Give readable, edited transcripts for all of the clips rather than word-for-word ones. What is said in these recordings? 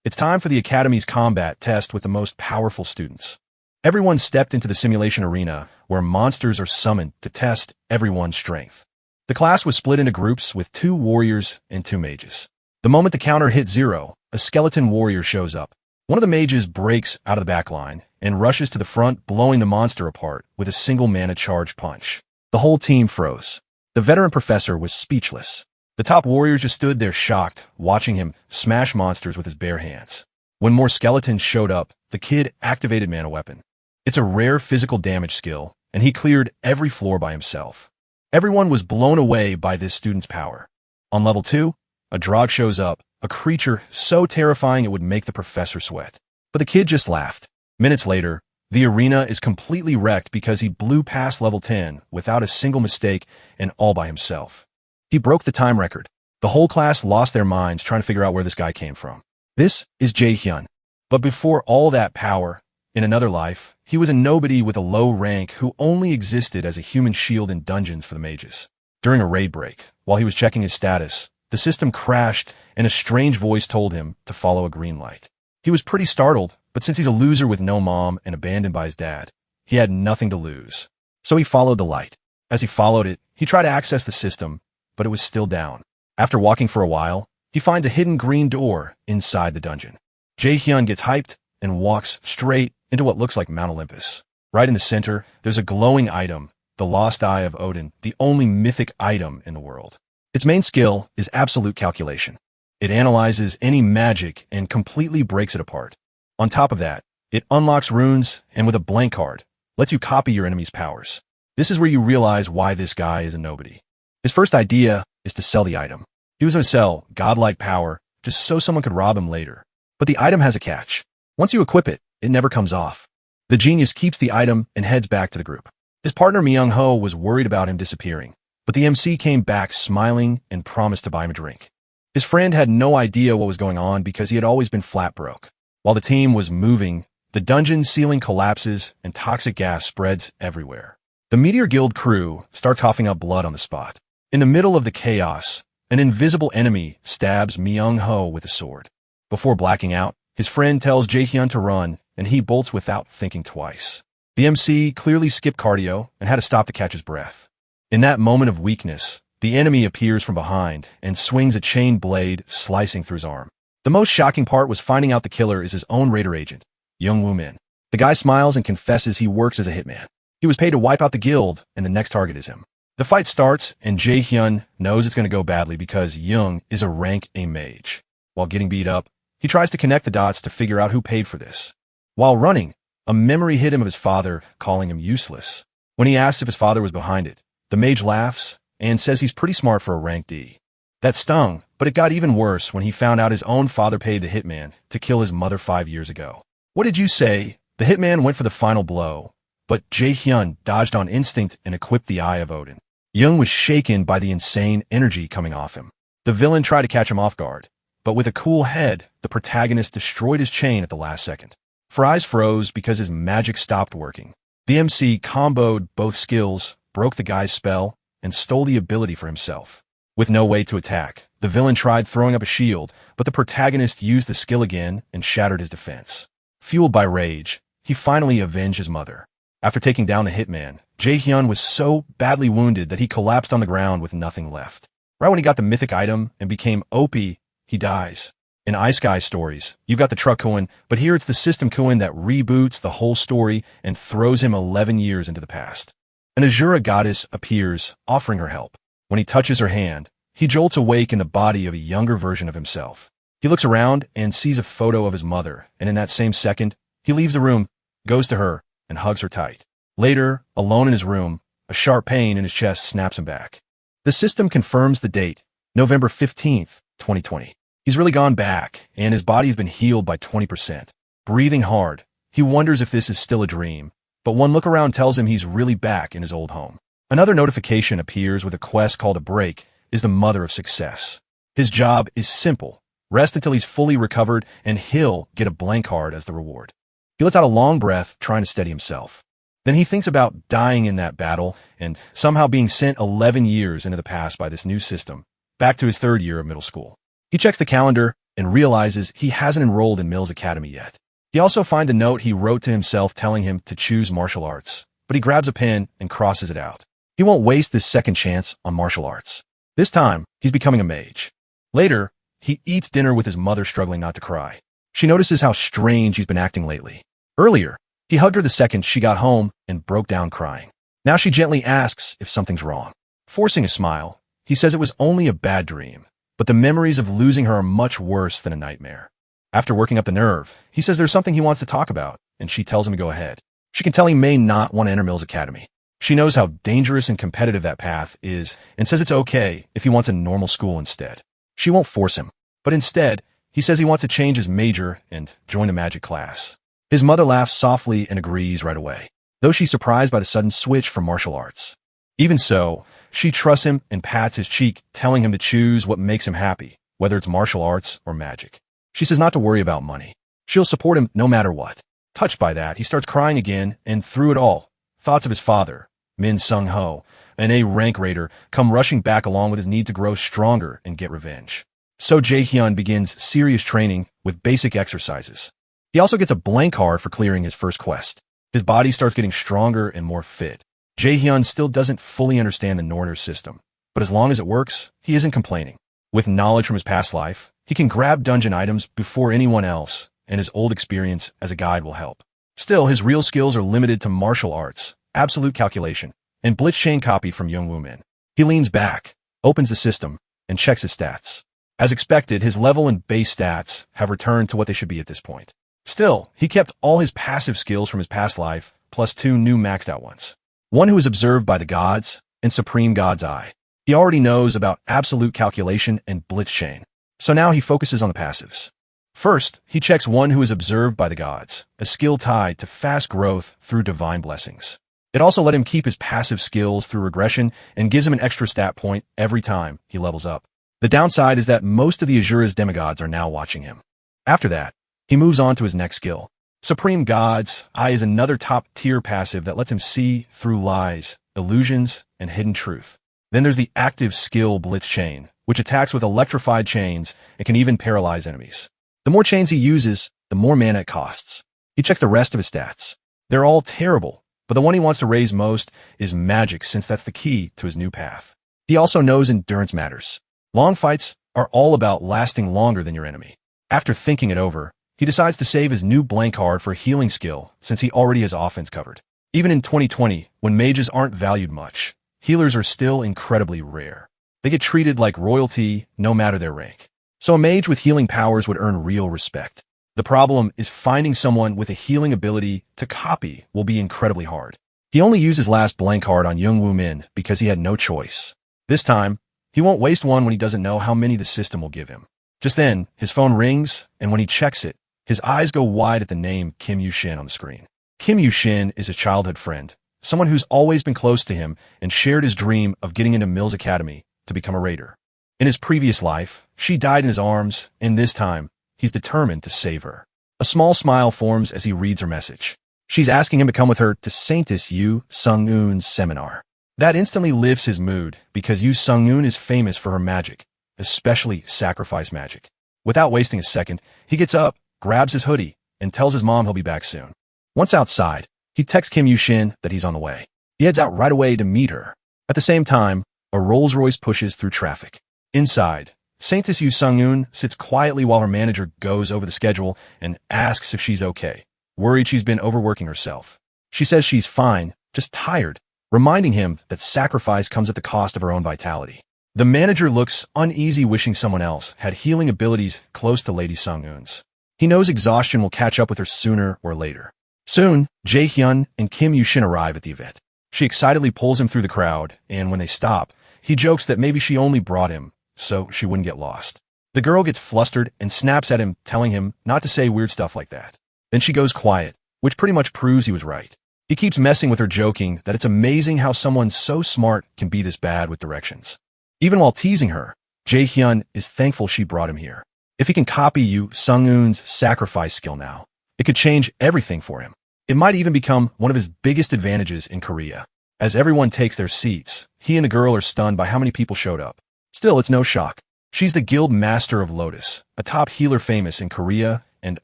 It's time for the Academy's combat test with the most powerful students. Everyone stepped into the simulation arena where monsters are summoned to test everyone's strength. The class was split into groups with 2 warriors and 2 mages. The moment the counter hit 0, a skeleton warrior shows up. One of the mages breaks out of the back line and rushes to the front, blowing the monster apart with a single mana charge punch. The whole team froze. The veteran professor was speechless. The top warriors just stood there shocked, watching him smash monsters with his bare hands. When more skeletons showed up, the kid activated Mana Weapon. It's a rare physical damage skill, and he cleared every floor by himself. Everyone was blown away by this student's power. On level 2, a Drog shows up, a creature so terrifying it would make the professor sweat. But the kid just laughed. Minutes later, the arena is completely wrecked because he blew past level 10 without a single mistake and all by himself. He broke the time record. The whole class lost their minds trying to figure out where this guy came from. This is Jae-hyun. But before all that power, in another life, he was a nobody with a low rank who only existed as a human shield in dungeons for the mages. During a raid break, while he was checking his status, the system crashed and a strange voice told him to follow a green light. He was pretty startled, but since he's a loser with no mom and abandoned by his dad, he had nothing to lose. So he followed the light. As he followed it, he tried to access the system, but it was still down. After walking for a while, he finds a hidden green door inside the dungeon. Jae-hyun gets hyped and walks straight into what looks like Mount Olympus. Right in the center, there's a glowing item, the Lost Eye of Odin, the only mythic item in the world. Its main skill is absolute calculation. It analyzes any magic and completely breaks it apart. On top of that, it unlocks runes and with a blank card, lets you copy your enemy's powers. This is where you realize why this guy is a nobody. His first idea is to sell the item. He was going to sell godlike power just so someone could rob him later. But the item has a catch. Once you equip it, it never comes off. The genius keeps the item and heads back to the group. His partner Myung-ho was worried about him disappearing, but the MC came back smiling and promised to buy him a drink. His friend had no idea what was going on because he had always been flat broke. While the team was moving, the dungeon ceiling collapses and toxic gas spreads everywhere. The Meteor Guild crew starts coughing up blood on the spot. In the middle of the chaos, an invisible enemy stabs Myung-ho with a sword. Before blacking out, his friend tells Jae-hyun to run, and he bolts without thinking twice. The MC clearly skipped cardio and had to stop to catch his breath. In that moment of weakness, the enemy appears from behind and swings a chain blade, slicing through his arm. The most shocking part was finding out the killer is his own raider agent, Young-woo-min. The guy smiles and confesses he works as a hitman. He was paid to wipe out the guild, and the next target is him. The fight starts, and Jae-hyun knows it's going to go badly because Young is a rank A mage. While getting beat up, he tries to connect the dots to figure out who paid for this. While running, a memory hit him of his father, calling him useless. When he asks if his father was behind it, the mage laughs and says he's pretty smart for a rank D. That stung, but it got even worse when he found out his own father paid the hitman to kill his mother 5 years ago. What did you say? The hitman went for the final blow, but Jae-hyun dodged on instinct and equipped the Eye of Odin. Young was shaken by the insane energy coming off him. The villain tried to catch him off guard, but with a cool head, the protagonist destroyed his chain at the last second. Fry's froze because his magic stopped working. The MC comboed both skills, broke the guy's spell, and stole the ability for himself. With no way to attack, the villain tried throwing up a shield, but the protagonist used the skill again and shattered his defense. Fueled by rage, he finally avenged his mother. After taking down the hitman, Jae-hyun was so badly wounded that he collapsed on the ground with nothing left. Right when he got the mythic item and became OP, he dies. In Ice Sky stories, you've got the truck Kuin, but here it's the system Kuin that reboots the whole story and throws him 11 years into the past. An Azura goddess appears, offering her help. When he touches her hand, he jolts awake in the body of a younger version of himself. He looks around and sees a photo of his mother, and in that same second, he leaves the room, goes to her, and hugs her tight. Later, alone in his room, a sharp pain in his chest snaps him back. The system confirms the date, November 15th, 2020. He's really gone back, and his body's been healed by 20%. Breathing hard, he wonders if this is still a dream, but one look around tells him he's really back in his old home. Another notification appears with a quest called A Break is the mother of success. His job is simple. Rest until he's fully recovered, and he'll get a blank card as the reward. He lets out a long breath, trying to steady himself. Then he thinks about dying in that battle and somehow being sent 11 years into the past by this new system, back to his 3rd year of middle school. He checks the calendar, and realizes he hasn't enrolled in Mill's Academy yet. He also finds a note he wrote to himself telling him to choose martial arts, but he grabs a pen and crosses it out. He won't waste this second chance on martial arts. This time, he's becoming a mage. Later, he eats dinner with his mother, struggling not to cry. She notices how strange he's been acting lately. Earlier, he hugged her the second she got home and broke down crying. Now she gently asks if something's wrong. Forcing a smile, he says it was only a bad dream, but the memories of losing her are much worse than a nightmare. After working up the nerve, he says there's something he wants to talk about, and she tells him to go ahead. She can tell he may not want to enter Mill's Academy. She knows how dangerous and competitive that path is and says it's okay if he wants a normal school instead. She won't force him, but instead, he says he wants to change his major and join a magic class. His mother laughs softly and agrees right away, though she's surprised by the sudden switch from martial arts. Even so, she trusts him and pats his cheek, telling him to choose what makes him happy, whether it's martial arts or magic. She says not to worry about money. She'll support him no matter what. Touched by that, he starts crying again, and through it all, thoughts of his father, Min Sung-ho, an A-rank raider, come rushing back along with his need to grow stronger and get revenge. So Jae-hyun begins serious training with basic exercises. He also gets a blank card for clearing his first quest. His body starts getting stronger and more fit. Jae-hyun still doesn't fully understand the Norner system, but as long as it works, he isn't complaining. With knowledge from his past life, he can grab dungeon items before anyone else, and his old experience as a guide will help. Still, his real skills are limited to martial arts, absolute calculation, and blitz chain copy from Youngwoo Min. He leans back, opens the system, and checks his stats. As expected, his level and base stats have returned to what they should be at this point. Still, he kept all his passive skills from his past life, plus 2 new maxed out ones. One who is observed by the gods, and Supreme God's Eye. He already knows about absolute calculation and blitz chain, so now he focuses on the passives. First, he checks one who is observed by the gods, a skill tied to fast growth through divine blessings. It also let him keep his passive skills through regression and gives him an extra stat point every time he levels up. The downside is that most of the Azura's demigods are now watching him. After that, he moves on to his next skill. Supreme God's Eye is another top-tier passive that lets him see through lies, illusions, and hidden truth. Then there's the active skill Blitz Chain, which attacks with electrified chains and can even paralyze enemies. The more chains he uses, the more mana it costs. He checks the rest of his stats. They're all terrible, but the one he wants to raise most is magic, since that's the key to his new path. He also knows endurance matters. Long fights are all about lasting longer than your enemy. After thinking it over, he decides to save his new blank card for a healing skill, since he already has offense covered. Even in 2020, when mages aren't valued much, healers are still incredibly rare. They get treated like royalty no matter their rank. So a mage with healing powers would earn real respect. The problem is finding someone with a healing ability to copy will be incredibly hard. He only used his last blank card on Youngwoo Min because he had no choice. This time, he won't waste one when he doesn't know how many the system will give him. Just then, his phone rings, and when he checks it, his eyes go wide at the name Kim Yu-shin on the screen. Kim Yu-shin is a childhood friend, someone who's always been close to him and shared his dream of getting into Mill's Academy to become a raider. In his previous life, she died in his arms, and this time, he's determined to save her. A small smile forms as he reads her message. She's asking him to come with her to Saintess Yu Sung-eun's seminar. That instantly lifts his mood, because Yu Sung-eun is famous for her magic, especially sacrifice magic. Without wasting a second, he gets up, grabs his hoodie, and tells his mom he'll be back soon. Once outside, he texts Kim Yu-shin that he's on the way. He heads out right away to meet her. At the same time, a Rolls-Royce pushes through traffic. Inside, Saintess Yu Sung-eun sits quietly while her manager goes over the schedule and asks if she's okay, worried she's been overworking herself. She says she's fine, just tired, reminding him that sacrifice comes at the cost of her own vitality. The manager looks uneasy, wishing someone else had healing abilities close to Lady Sung-eun's. He knows exhaustion will catch up with her sooner or later. Soon, Jae-hyun and Kim Yu-shin arrive at the event. She excitedly pulls him through the crowd, and when they stop, he jokes that maybe she only brought him so she wouldn't get lost. The girl gets flustered and snaps at him, telling him not to say weird stuff like that. Then she goes quiet, which pretty much proves he was right. He keeps messing with her, joking that it's amazing how someone so smart can be this bad with directions. Even while teasing her, Jae-hyun is thankful she brought him here. If he can copy Yu Sung-eun's sacrifice skill now, it could change everything for him. It might even become one of his biggest advantages in Korea. As everyone takes their seats, he and the girl are stunned by how many people showed up. Still, it's no shock. She's the guild master of Lotus, a top healer famous in Korea and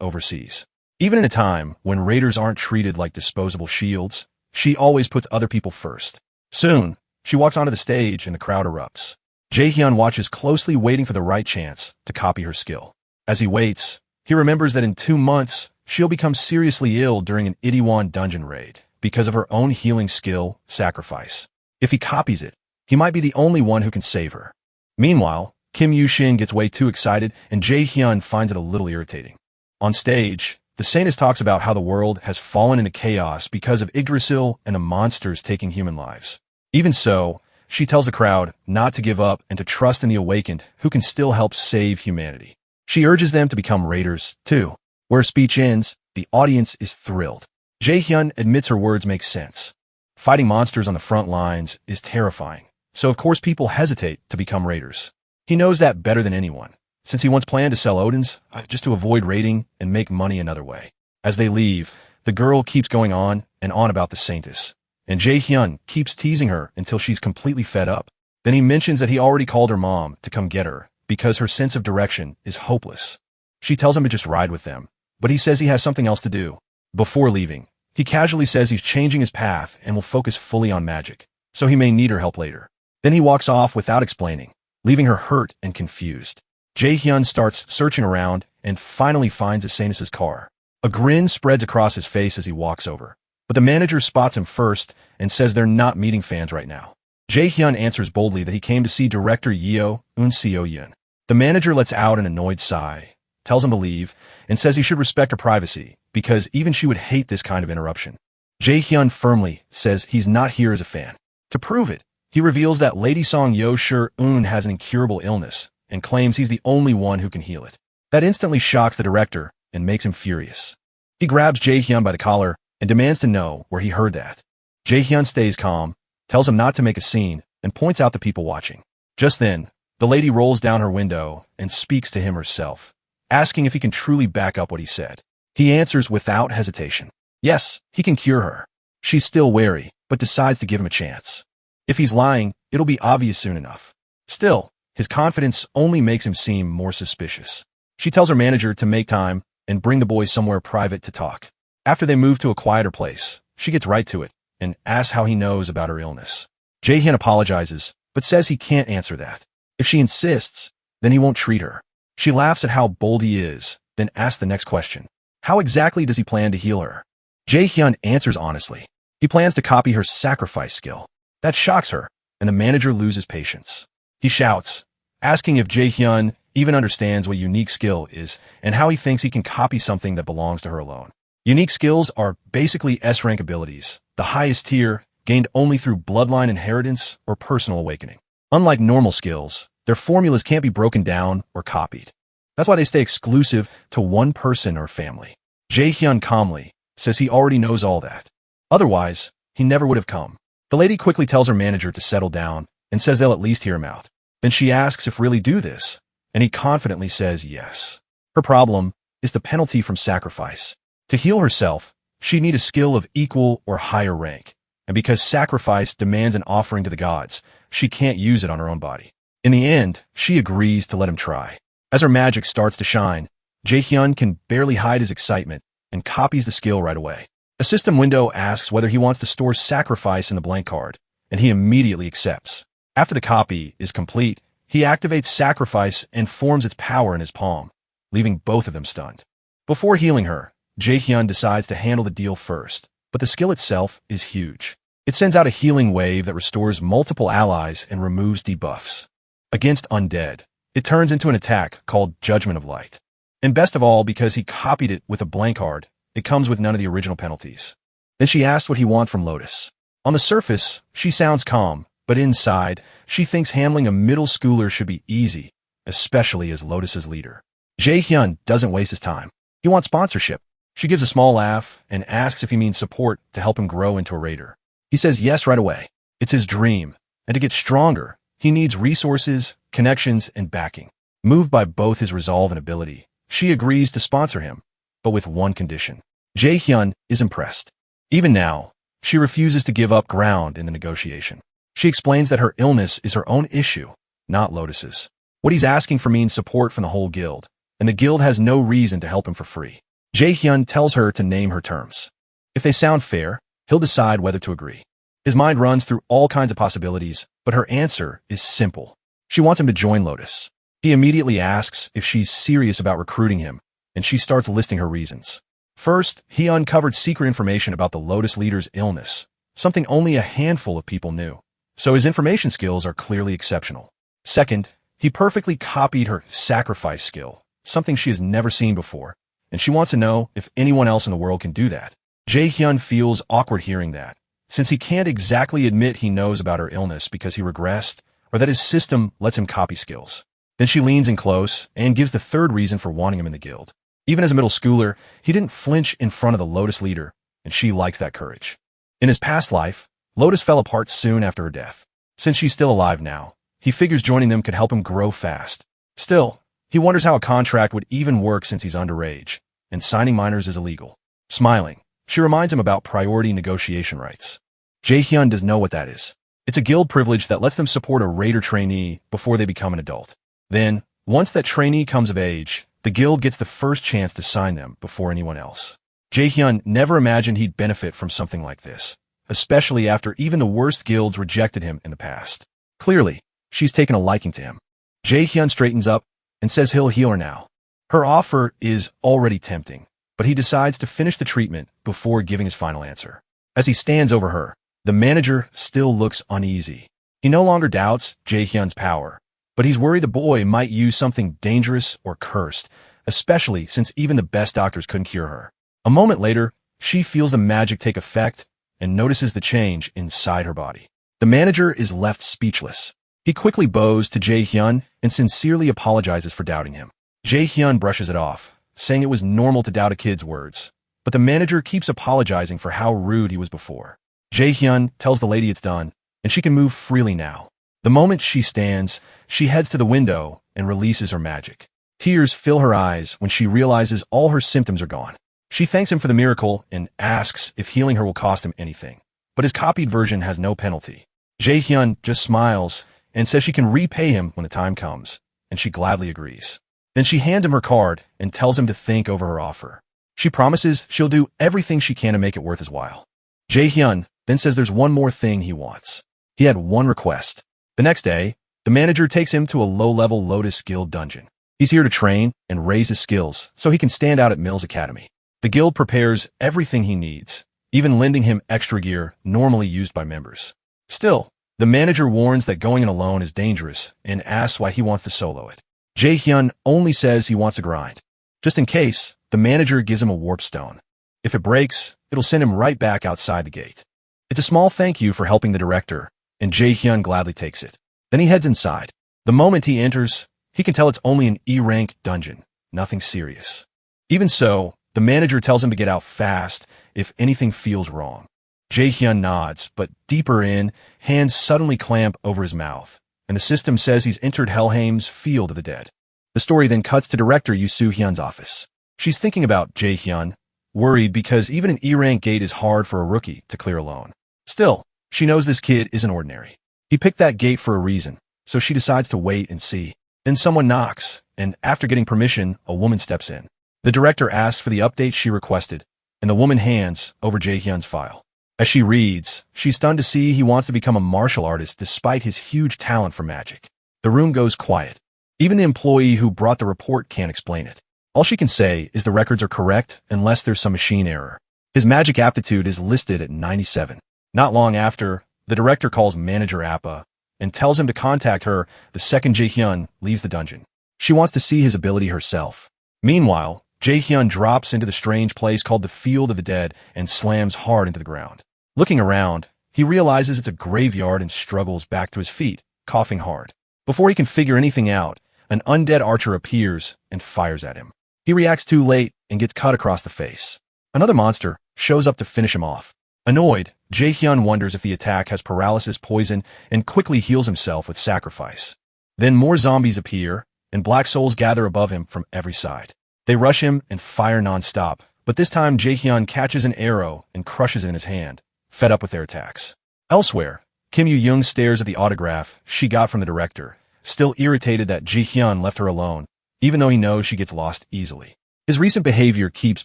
overseas. Even in a time when raiders aren't treated like disposable shields, she always puts other people first. Soon, she walks onto the stage and the crowd erupts. Jaehyun watches closely, waiting for the right chance to copy her skill. As he waits, he remembers that in 2 months, she'll become seriously ill during an Itaewon dungeon raid because of her own healing skill, Sacrifice. If he copies it, he might be the only one who can save her. Meanwhile, Kim Yoo-shin gets way too excited, and Jaehyun finds it a little irritating. On stage, the saintess talks about how the world has fallen into chaos because of Yggdrasil and the monsters taking human lives. Even so, she tells the crowd not to give up and to trust in the awakened who can still help save humanity. She urges them to become raiders, too. Where speech ends, the audience is thrilled. Jaehyun admits her words make sense. Fighting monsters on the front lines is terrifying, so of course people hesitate to become raiders. He knows that better than anyone, since he once planned to sell Odin's just to avoid raiding and make money another way. As they leave, the girl keeps going on and on about the saintess, and Jaehyun keeps teasing her until she's completely fed up. Then he mentions that he already called her mom to come get her because her sense of direction is hopeless. She tells him to just ride with them, but he says he has something else to do. Before leaving, he casually says he's changing his path and will focus fully on magic, so he may need her help later. Then he walks off without explaining, leaving her hurt and confused. Jaehyun starts searching around and finally finds the saintess's car. A grin spreads across his face as he walks over, but the manager spots him first and says they're not meeting fans right now. Jaehyun answers boldly that he came to see director Yeo Un-seo-yeon. The manager lets out an annoyed sigh, tells him to leave, and says he should respect her privacy because even she would hate this kind of interruption. Jaehyun firmly says he's not here as a fan. To prove it, he reveals that Lady Song Yo Shur-eun has an incurable illness and claims he's the only one who can heal it. That instantly shocks the director and makes him furious. He grabs Jaehyun by the collar and demands to know where he heard that. Jaehyun stays calm, tells him not to make a scene, and points out the people watching. Just then, the lady rolls down her window and speaks to him herself, asking if he can truly back up what he said. He answers without hesitation. Yes, he can cure her. She's still wary, but decides to give him a chance. If he's lying, it'll be obvious soon enough. Still, his confidence only makes him seem more suspicious. She tells her manager to make time and bring the boys somewhere private to talk. After they move to a quieter place, she gets right to it and asks how he knows about her illness. Jaehyun apologizes, but says he can't answer that. If she insists, then he won't treat her. She laughs at how bold he is, then asks the next question. How exactly does he plan to heal her? Jaehyun answers honestly. He plans to copy her sacrifice skill. That shocks her, and the manager loses patience. He shouts, asking if Jaehyun even understands what unique skill is and how he thinks he can copy something that belongs to her alone. Unique skills are basically S-rank abilities, the highest tier, gained only through bloodline inheritance or personal awakening. Unlike normal skills, their formulas can't be broken down or copied. That's why they stay exclusive to one person or family. Jaehyun calmly says he already knows all that. Otherwise, he never would have come. The lady quickly tells her manager to settle down and says they'll at least hear him out. Then she asks if really do this, and he confidently says yes. Her problem is the penalty from sacrifice. To heal herself, she'd need a skill of equal or higher rank, and because sacrifice demands an offering to the gods, she can't use it on her own body. In the end, she agrees to let him try. As her magic starts to shine, Jaehyun can barely hide his excitement and copies the skill right away. A system window asks whether he wants to store sacrifice in the blank card, and he immediately accepts. After the copy is complete, he activates sacrifice and forms its power in his palm, leaving both of them stunned. Before healing her, Jaehyun decides to handle the deal first, but the skill itself is huge. It sends out a healing wave that restores multiple allies and removes debuffs. Against undead, it turns into an attack called Judgment of Light. And best of all, because he copied it with a blank card, it comes with none of the original penalties. Then she asks what he wants from Lotus. On the surface, she sounds calm, but inside, she thinks handling a middle schooler should be easy, especially as Lotus's leader. Jaehyun doesn't waste his time. He wants sponsorship. She gives a small laugh and asks if he means support to help him grow into a raider. He says yes right away. It's his dream, and to get stronger, he needs resources, connections, and backing. Moved by both his resolve and ability, she agrees to sponsor him, but with one condition. Jaehyun is impressed. Even now, she refuses to give up ground in the negotiation. She explains that her illness is her own issue, not Lotus's. What he's asking for means support from the whole guild, and the guild has no reason to help him for free. Jae-hyun tells her to name her terms. If they sound fair, he'll decide whether to agree. His mind runs through all kinds of possibilities, but her answer is simple. She wants him to join Lotus. He immediately asks if she's serious about recruiting him, and she starts listing her reasons. First, he uncovered secret information about the Lotus leader's illness, something only a handful of people knew, so his information skills are clearly exceptional. Second, he perfectly copied her sacrifice skill, something she has never seen before, and she wants to know if anyone else in the world can do that. Jae-hyun feels awkward hearing that, since he can't exactly admit he knows about her illness because he regressed, or that his system lets him copy skills. Then she leans in close and gives the third reason for wanting him in the guild. Even as a middle schooler, he didn't flinch in front of the Lotus leader, and she likes that courage. In his past life, Lotus fell apart soon after her death. Since she's still alive now, he figures joining them could help him grow fast. Still, he wonders how a contract would even work since he's underage, and signing minors is illegal. Smiling, she reminds him about priority negotiation rights. Jae-hyun does know what that is. It's a guild privilege that lets them support a raider trainee before they become an adult. Then, once that trainee comes of age, the guild gets the first chance to sign them before anyone else. Jae-hyun never imagined he'd benefit from something like this, especially after even the worst guilds rejected him in the past. Clearly, she's taken a liking to him. Jae-hyun straightens up and says he'll heal her now. Her offer is already tempting, but he decides to finish the treatment before giving his final answer. As he stands over her, the manager still looks uneasy. He no longer doubts Jae-hyun's power, but he's worried the boy might use something dangerous or cursed, especially since even the best doctors couldn't cure her. A moment later, she feels the magic take effect and notices the change inside her body. The manager is left speechless. He quickly bows to Jae-hyun and sincerely apologizes for doubting him. Jae-hyun brushes it off, saying it was normal to doubt a kid's words, but the manager keeps apologizing for how rude he was before. Jae-hyun tells the lady it's done, and she can move freely now. The moment she stands, she heads to the window and releases her magic. Tears fill her eyes when she realizes all her symptoms are gone. She thanks him for the miracle and asks if healing her will cost him anything, but his copied version has no penalty. Jae-hyun just smiles and says she can repay him when the time comes, and she gladly agrees. Then she hands him her card and tells him to think over her offer. She promises she'll do everything she can to make it worth his while. Jae-hyun then says there's one more thing he wants. He had one request. The next day, the manager takes him to a low-level Lotus Guild dungeon. He's here to train and raise his skills so he can stand out at Mills Academy. The guild prepares everything he needs, even lending him extra gear normally used by members. Still, the manager warns that going in alone is dangerous and asks why he wants to solo it. Jae-hyun only says he wants to grind. Just in case, the manager gives him a warp stone. If it breaks, it'll send him right back outside the gate. It's a small thank you for helping the director, and Jae-hyun gladly takes it. Then he heads inside. The moment he enters, he can tell it's only an E-rank dungeon, nothing serious. Even so, the manager tells him to get out fast if anything feels wrong. Jae-hyun nods, but deeper in, hands suddenly clamp over his mouth, and the system says he's entered Helheim's Field of the Dead. The story then cuts to director Yoo Soo-hyun's office. She's thinking about Jae-hyun, worried because even an E-rank gate is hard for a rookie to clear alone. Still, she knows this kid isn't ordinary. He picked that gate for a reason, so she decides to wait and see. Then someone knocks, and after getting permission, a woman steps in. The director asks for the update she requested, and the woman hands over Jae-hyun's file. As she reads, she's stunned to see he wants to become a martial artist despite his huge talent for magic. The room goes quiet. Even the employee who brought the report can't explain it. All she can say is the records are correct unless there's some machine error. His magic aptitude is listed at 97. Not long after, the director calls Manager Appa and tells him to contact her the second Jae-hyun leaves the dungeon. She wants to see his ability herself. Meanwhile, Jae-hyun drops into the strange place called the Field of the Dead and slams hard into the ground. Looking around, he realizes it's a graveyard and struggles back to his feet, coughing hard. Before he can figure anything out, an undead archer appears and fires at him. He reacts too late and gets cut across the face. Another monster shows up to finish him off. Annoyed, Jae-hyun wonders if the attack has paralysis poison and quickly heals himself with sacrifice. Then more zombies appear, and black souls gather above him from every side. They rush him and fire non-stop, but this time Jae-hyun catches an arrow and crushes it in his hand, fed up with their attacks. Elsewhere, Kim Yoo-young stares at the autograph she got from the director, still irritated that Ji-hyun left her alone, even though he knows she gets lost easily. His recent behavior keeps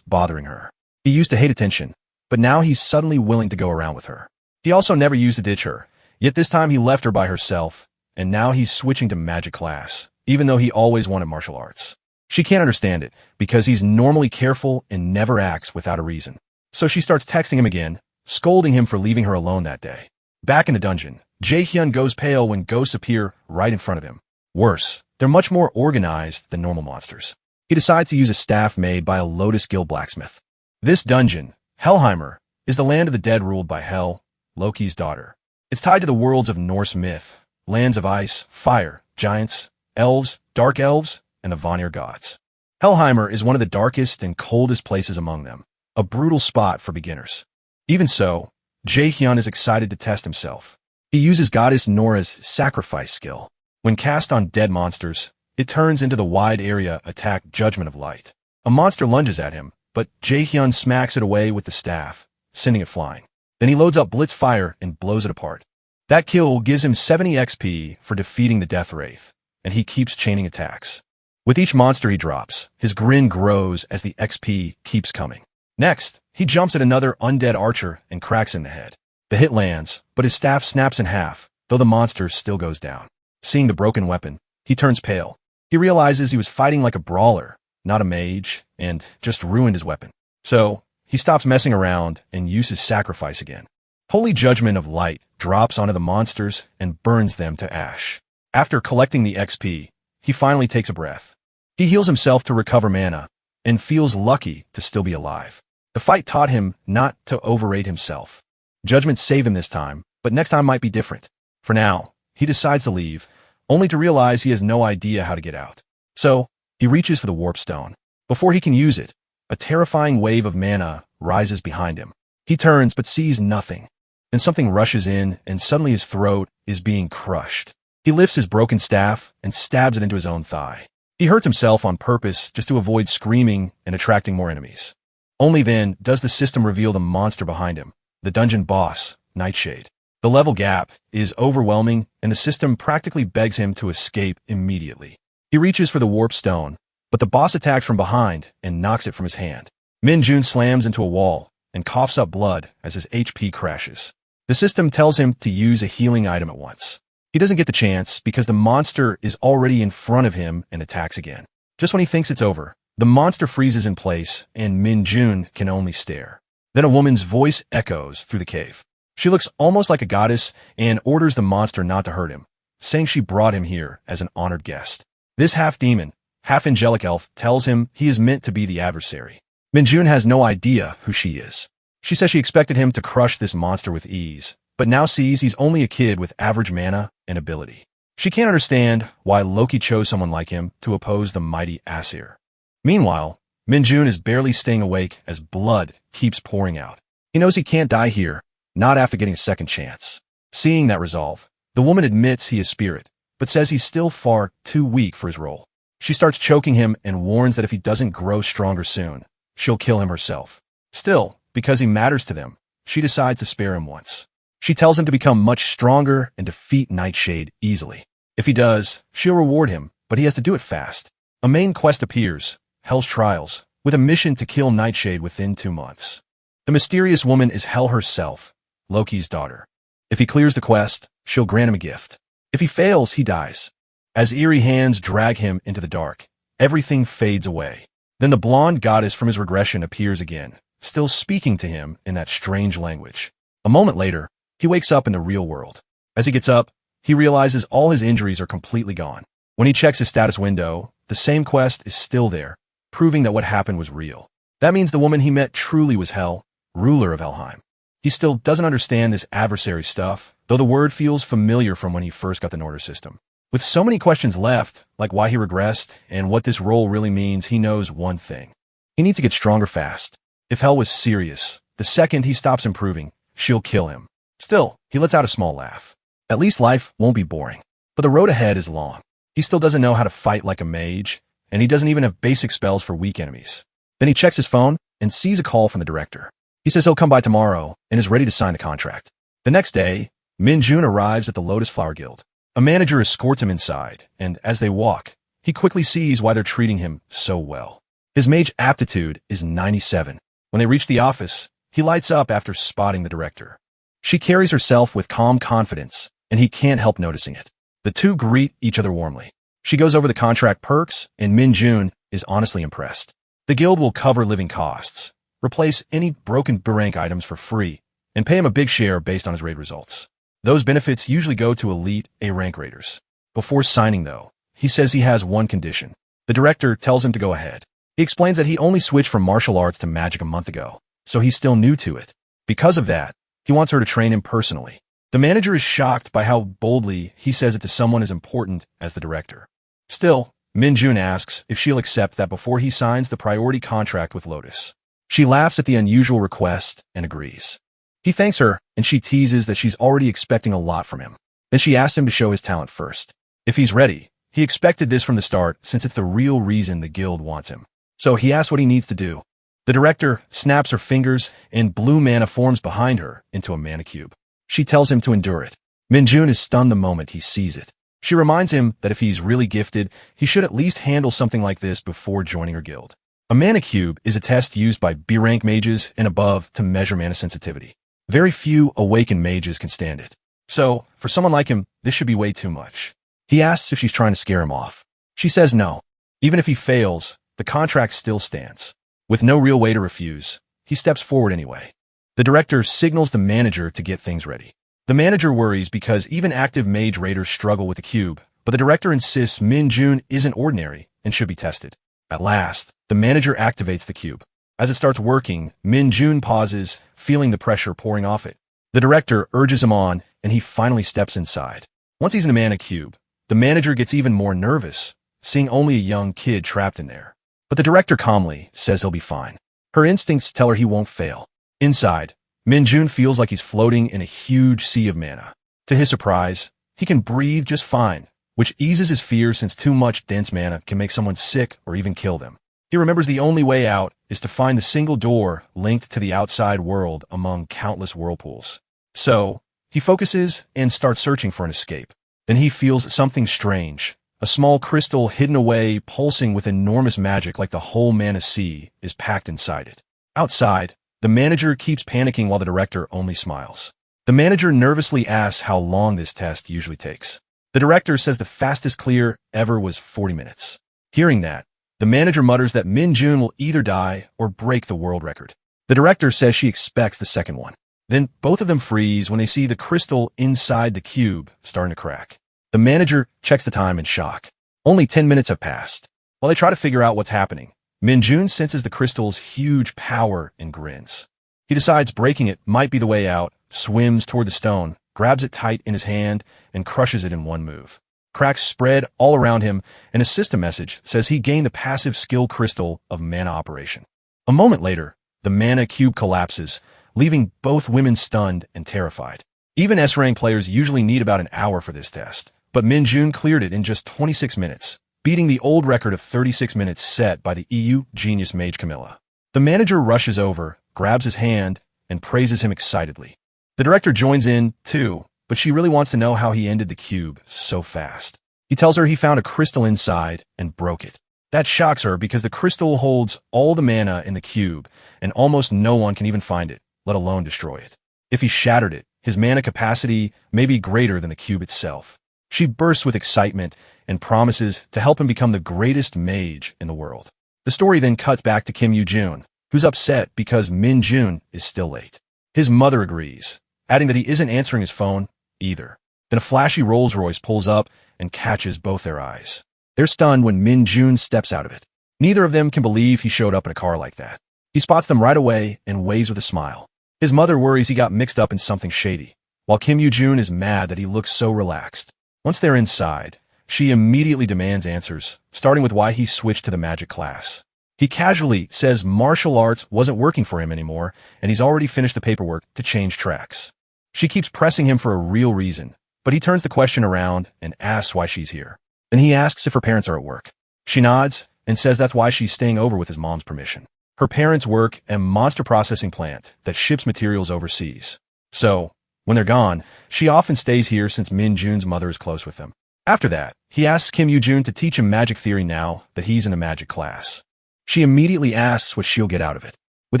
bothering her. He used to hate attention, but now he's suddenly willing to go around with her. He also never used to ditch her, yet this time he left her by herself, and now he's switching to magic class, even though he always wanted martial arts. She can't understand it, because he's normally careful and never acts without a reason. So she starts texting him again, scolding him for leaving her alone that day. Back in the dungeon, Jae-hyun goes pale when ghosts appear right in front of him. Worse, they're much more organized than normal monsters. He decides to use a staff made by a Lotus Guild blacksmith. This dungeon, Helheimer, is the land of the dead ruled by Hel, Loki's daughter. It's tied to the worlds of Norse myth, lands of ice, fire, giants, elves, dark elves, and the Vanir gods. Helheimer is one of the darkest and coldest places among them, a brutal spot for beginners. Even so, Jae-hyun is excited to test himself. He uses goddess Nora's sacrifice skill. When cast on dead monsters, it turns into the wide area attack Judgment of Light. A monster lunges at him, but Jae-hyun smacks it away with the staff, sending it flying. Then he loads up Blitz Fire and blows it apart. That kill gives him 70 XP for defeating the Death Wraith, and he keeps chaining attacks. With each monster he drops, his grin grows as the XP keeps coming. Next, he jumps at another undead archer and cracks in the head. The hit lands, but his staff snaps in half, though the monster still goes down. Seeing the broken weapon, he turns pale. He realizes he was fighting like a brawler, not a mage, and just ruined his weapon. So, he stops messing around and uses sacrifice again. Holy Judgment of Light drops onto the monsters and burns them to ash. After collecting the XP, he finally takes a breath. He heals himself to recover mana, and feels lucky to still be alive. The fight taught him not to overrate himself. Judgment saved him this time, but next time might be different. For now, he decides to leave, only to realize he has no idea how to get out. So, he reaches for the warp stone. Before he can use it, a terrifying wave of mana rises behind him. He turns but sees nothing. Then something rushes in, and suddenly his throat is being crushed. He lifts his broken staff and stabs it into his own thigh. He hurts himself on purpose just to avoid screaming and attracting more enemies. Only then does the system reveal the monster behind him, the dungeon boss, Nightshade. The level gap is overwhelming, and the system practically begs him to escape immediately. He reaches for the warp stone, but the boss attacks from behind and knocks it from his hand. Min-jun slams into a wall and coughs up blood as his HP crashes. The system tells him to use a healing item at once. He doesn't get the chance because the monster is already in front of him and attacks again. Just when he thinks it's over, the monster freezes in place and Min-jun can only stare. Then a woman's voice echoes through the cave. She looks almost like a goddess and orders the monster not to hurt him, saying she brought him here as an honored guest. This half-demon, half-angelic elf tells him he is meant to be the adversary. Min-jun has no idea who she is. She says she expected him to crush this monster with ease, but now sees he's only a kid with average mana and ability. She can't understand why Loki chose someone like him to oppose the mighty Aesir. Meanwhile, Min-jun is barely staying awake as blood keeps pouring out. He knows he can't die here, not after getting a second chance. Seeing that resolve, the woman admits he is spirit, but says he's still far too weak for his role. She starts choking him and warns that if he doesn't grow stronger soon, she'll kill him herself. Still, because he matters to them, she decides to spare him once. She tells him to become much stronger and defeat Nightshade easily. If he does, she'll reward him, but he has to do it fast. A main quest appears, Hell's Trials, with a mission to kill Nightshade within 2 months. The mysterious woman is Hel herself, Loki's daughter. If he clears the quest, she'll grant him a gift. If he fails, he dies. As eerie hands drag him into the dark, everything fades away. Then the blonde goddess from his regression appears again, still speaking to him in that strange language. A moment later, he wakes up in the real world. As he gets up, he realizes all his injuries are completely gone. When he checks his status window, the same quest is still there, proving that what happened was real. That means the woman he met truly was Hel, ruler of Helheim. He still doesn't understand this adversary stuff, though the word feels familiar from when he first got the Norder system. With so many questions left, like why he regressed and what this role really means, he knows one thing. He needs to get stronger fast. If Hel was serious, the second he stops improving, she'll kill him. Still, he lets out a small laugh. At least life won't be boring. But the road ahead is long. He still doesn't know how to fight like a mage, and he doesn't even have basic spells for weak enemies. Then he checks his phone and sees a call from the director. He says he'll come by tomorrow and is ready to sign the contract. The next day, Min-jun arrives at the Lotus Flower Guild. A manager escorts him inside, and as they walk, he quickly sees why they're treating him so well. His mage aptitude is 97. When they reach the office, he lights up after spotting the director. She carries herself with calm confidence, and he can't help noticing it. The two greet each other warmly. She goes over the contract perks, and Min-jun is honestly impressed. The guild will cover living costs, replace any broken B-rank items for free, and pay him a big share based on his raid results. Those benefits usually go to elite A-rank raiders. Before signing, though, he says he has one condition. The director tells him to go ahead. He explains that he only switched from martial arts to magic a month ago, so he's still new to it. Because of that, he wants her to train him personally. The manager is shocked by how boldly he says it to someone as important as the director. Still, Min-jun asks if she'll accept that before he signs the priority contract with Lotus. She laughs at the unusual request and agrees. He thanks her, and she teases that she's already expecting a lot from him. Then she asks him to show his talent first. If he's ready, he expected this from the start since it's the real reason the guild wants him. So he asks what he needs to do. The director snaps her fingers, and blue mana forms behind her into a mana cube. She tells him to endure it. Min-jun is stunned the moment he sees it. She reminds him that if he's really gifted, he should at least handle something like this before joining her guild. A mana cube is a test used by B-rank mages and above to measure mana sensitivity. Very few awakened mages can stand it. So, for someone like him, this should be way too much. He asks if she's trying to scare him off. She says no. Even if he fails, the contract still stands. With no real way to refuse, he steps forward anyway. The director signals the manager to get things ready. The manager worries because even active mage raiders struggle with the cube, but the director insists Min-jun isn't ordinary and should be tested. At last, the manager activates the cube. As it starts working, Min-jun pauses, feeling the pressure pouring off it. The director urges him on, and he finally steps inside. Once he's in the mana cube, the manager gets even more nervous, seeing only a young kid trapped in there. But the director calmly says he'll be fine. Her instincts tell her he won't fail. Inside, Min-jun feels like he's floating in a huge sea of mana. To his surprise, he can breathe just fine, which eases his fears since too much dense mana can make someone sick or even kill them. He remembers the only way out is to find the single door linked to the outside world among countless whirlpools. So, he focuses and starts searching for an escape. Then he feels something strange. A small crystal hidden away, pulsing with enormous magic like the whole mana sea, is packed inside it. Outside, the manager keeps panicking while the director only smiles. The manager nervously asks how long this test usually takes. The director says the fastest clear ever was 40 minutes. Hearing that, the manager mutters that Min-jun will either die or break the world record. The director says she expects the second one. Then both of them freeze when they see the crystal inside the cube starting to crack. The manager checks the time in shock. Only 10 minutes have passed. While they try to figure out what's happening, Min-jun senses the crystal's huge power and grins. He decides breaking it might be the way out, swims toward the stone, grabs it tight in his hand, and crushes it in one move. Cracks spread all around him, and a system message says he gained the passive skill crystal of mana operation. A moment later, the mana cube collapses, leaving both women stunned and terrified. Even S-rank players usually need about an hour for this test, but Min-jun cleared it in just 26 minutes, beating the old record of 36 minutes set by the EU genius mage Camilla. The manager rushes over, grabs his hand, and praises him excitedly. The director joins in, too, but she really wants to know how he ended the cube so fast. He tells her he found a crystal inside and broke it. That shocks her because the crystal holds all the mana in the cube, and almost no one can even find it, let alone destroy it. If he shattered it, his mana capacity may be greater than the cube itself. She bursts with excitement and promises to help him become the greatest mage in the world. The story then cuts back to Kim Yoo-jun, who's upset because Min-jun is still late. His mother agrees, adding that he isn't answering his phone either. Then a flashy Rolls-Royce pulls up and catches both their eyes. They're stunned when Min-jun steps out of it. Neither of them can believe he showed up in a car like that. He spots them right away and waves with a smile. His mother worries he got mixed up in something shady, while Kim Yoo-jun is mad that he looks so relaxed. Once they're inside, she immediately demands answers, starting with why he switched to the magic class. He casually says martial arts wasn't working for him anymore, and he's already finished the paperwork to change tracks. She keeps pressing him for a real reason, but he turns the question around and asks why she's here. Then he asks if her parents are at work. She nods and says that's why she's staying over with his mom's permission. Her parents work at a monster processing plant that ships materials overseas. So, When they're gone, she often stays here since Min Jun's mother is close with them. After that, he asks Kim Yoo-jun to teach him magic theory now that he's in a magic class. She immediately asks what she'll get out of it. With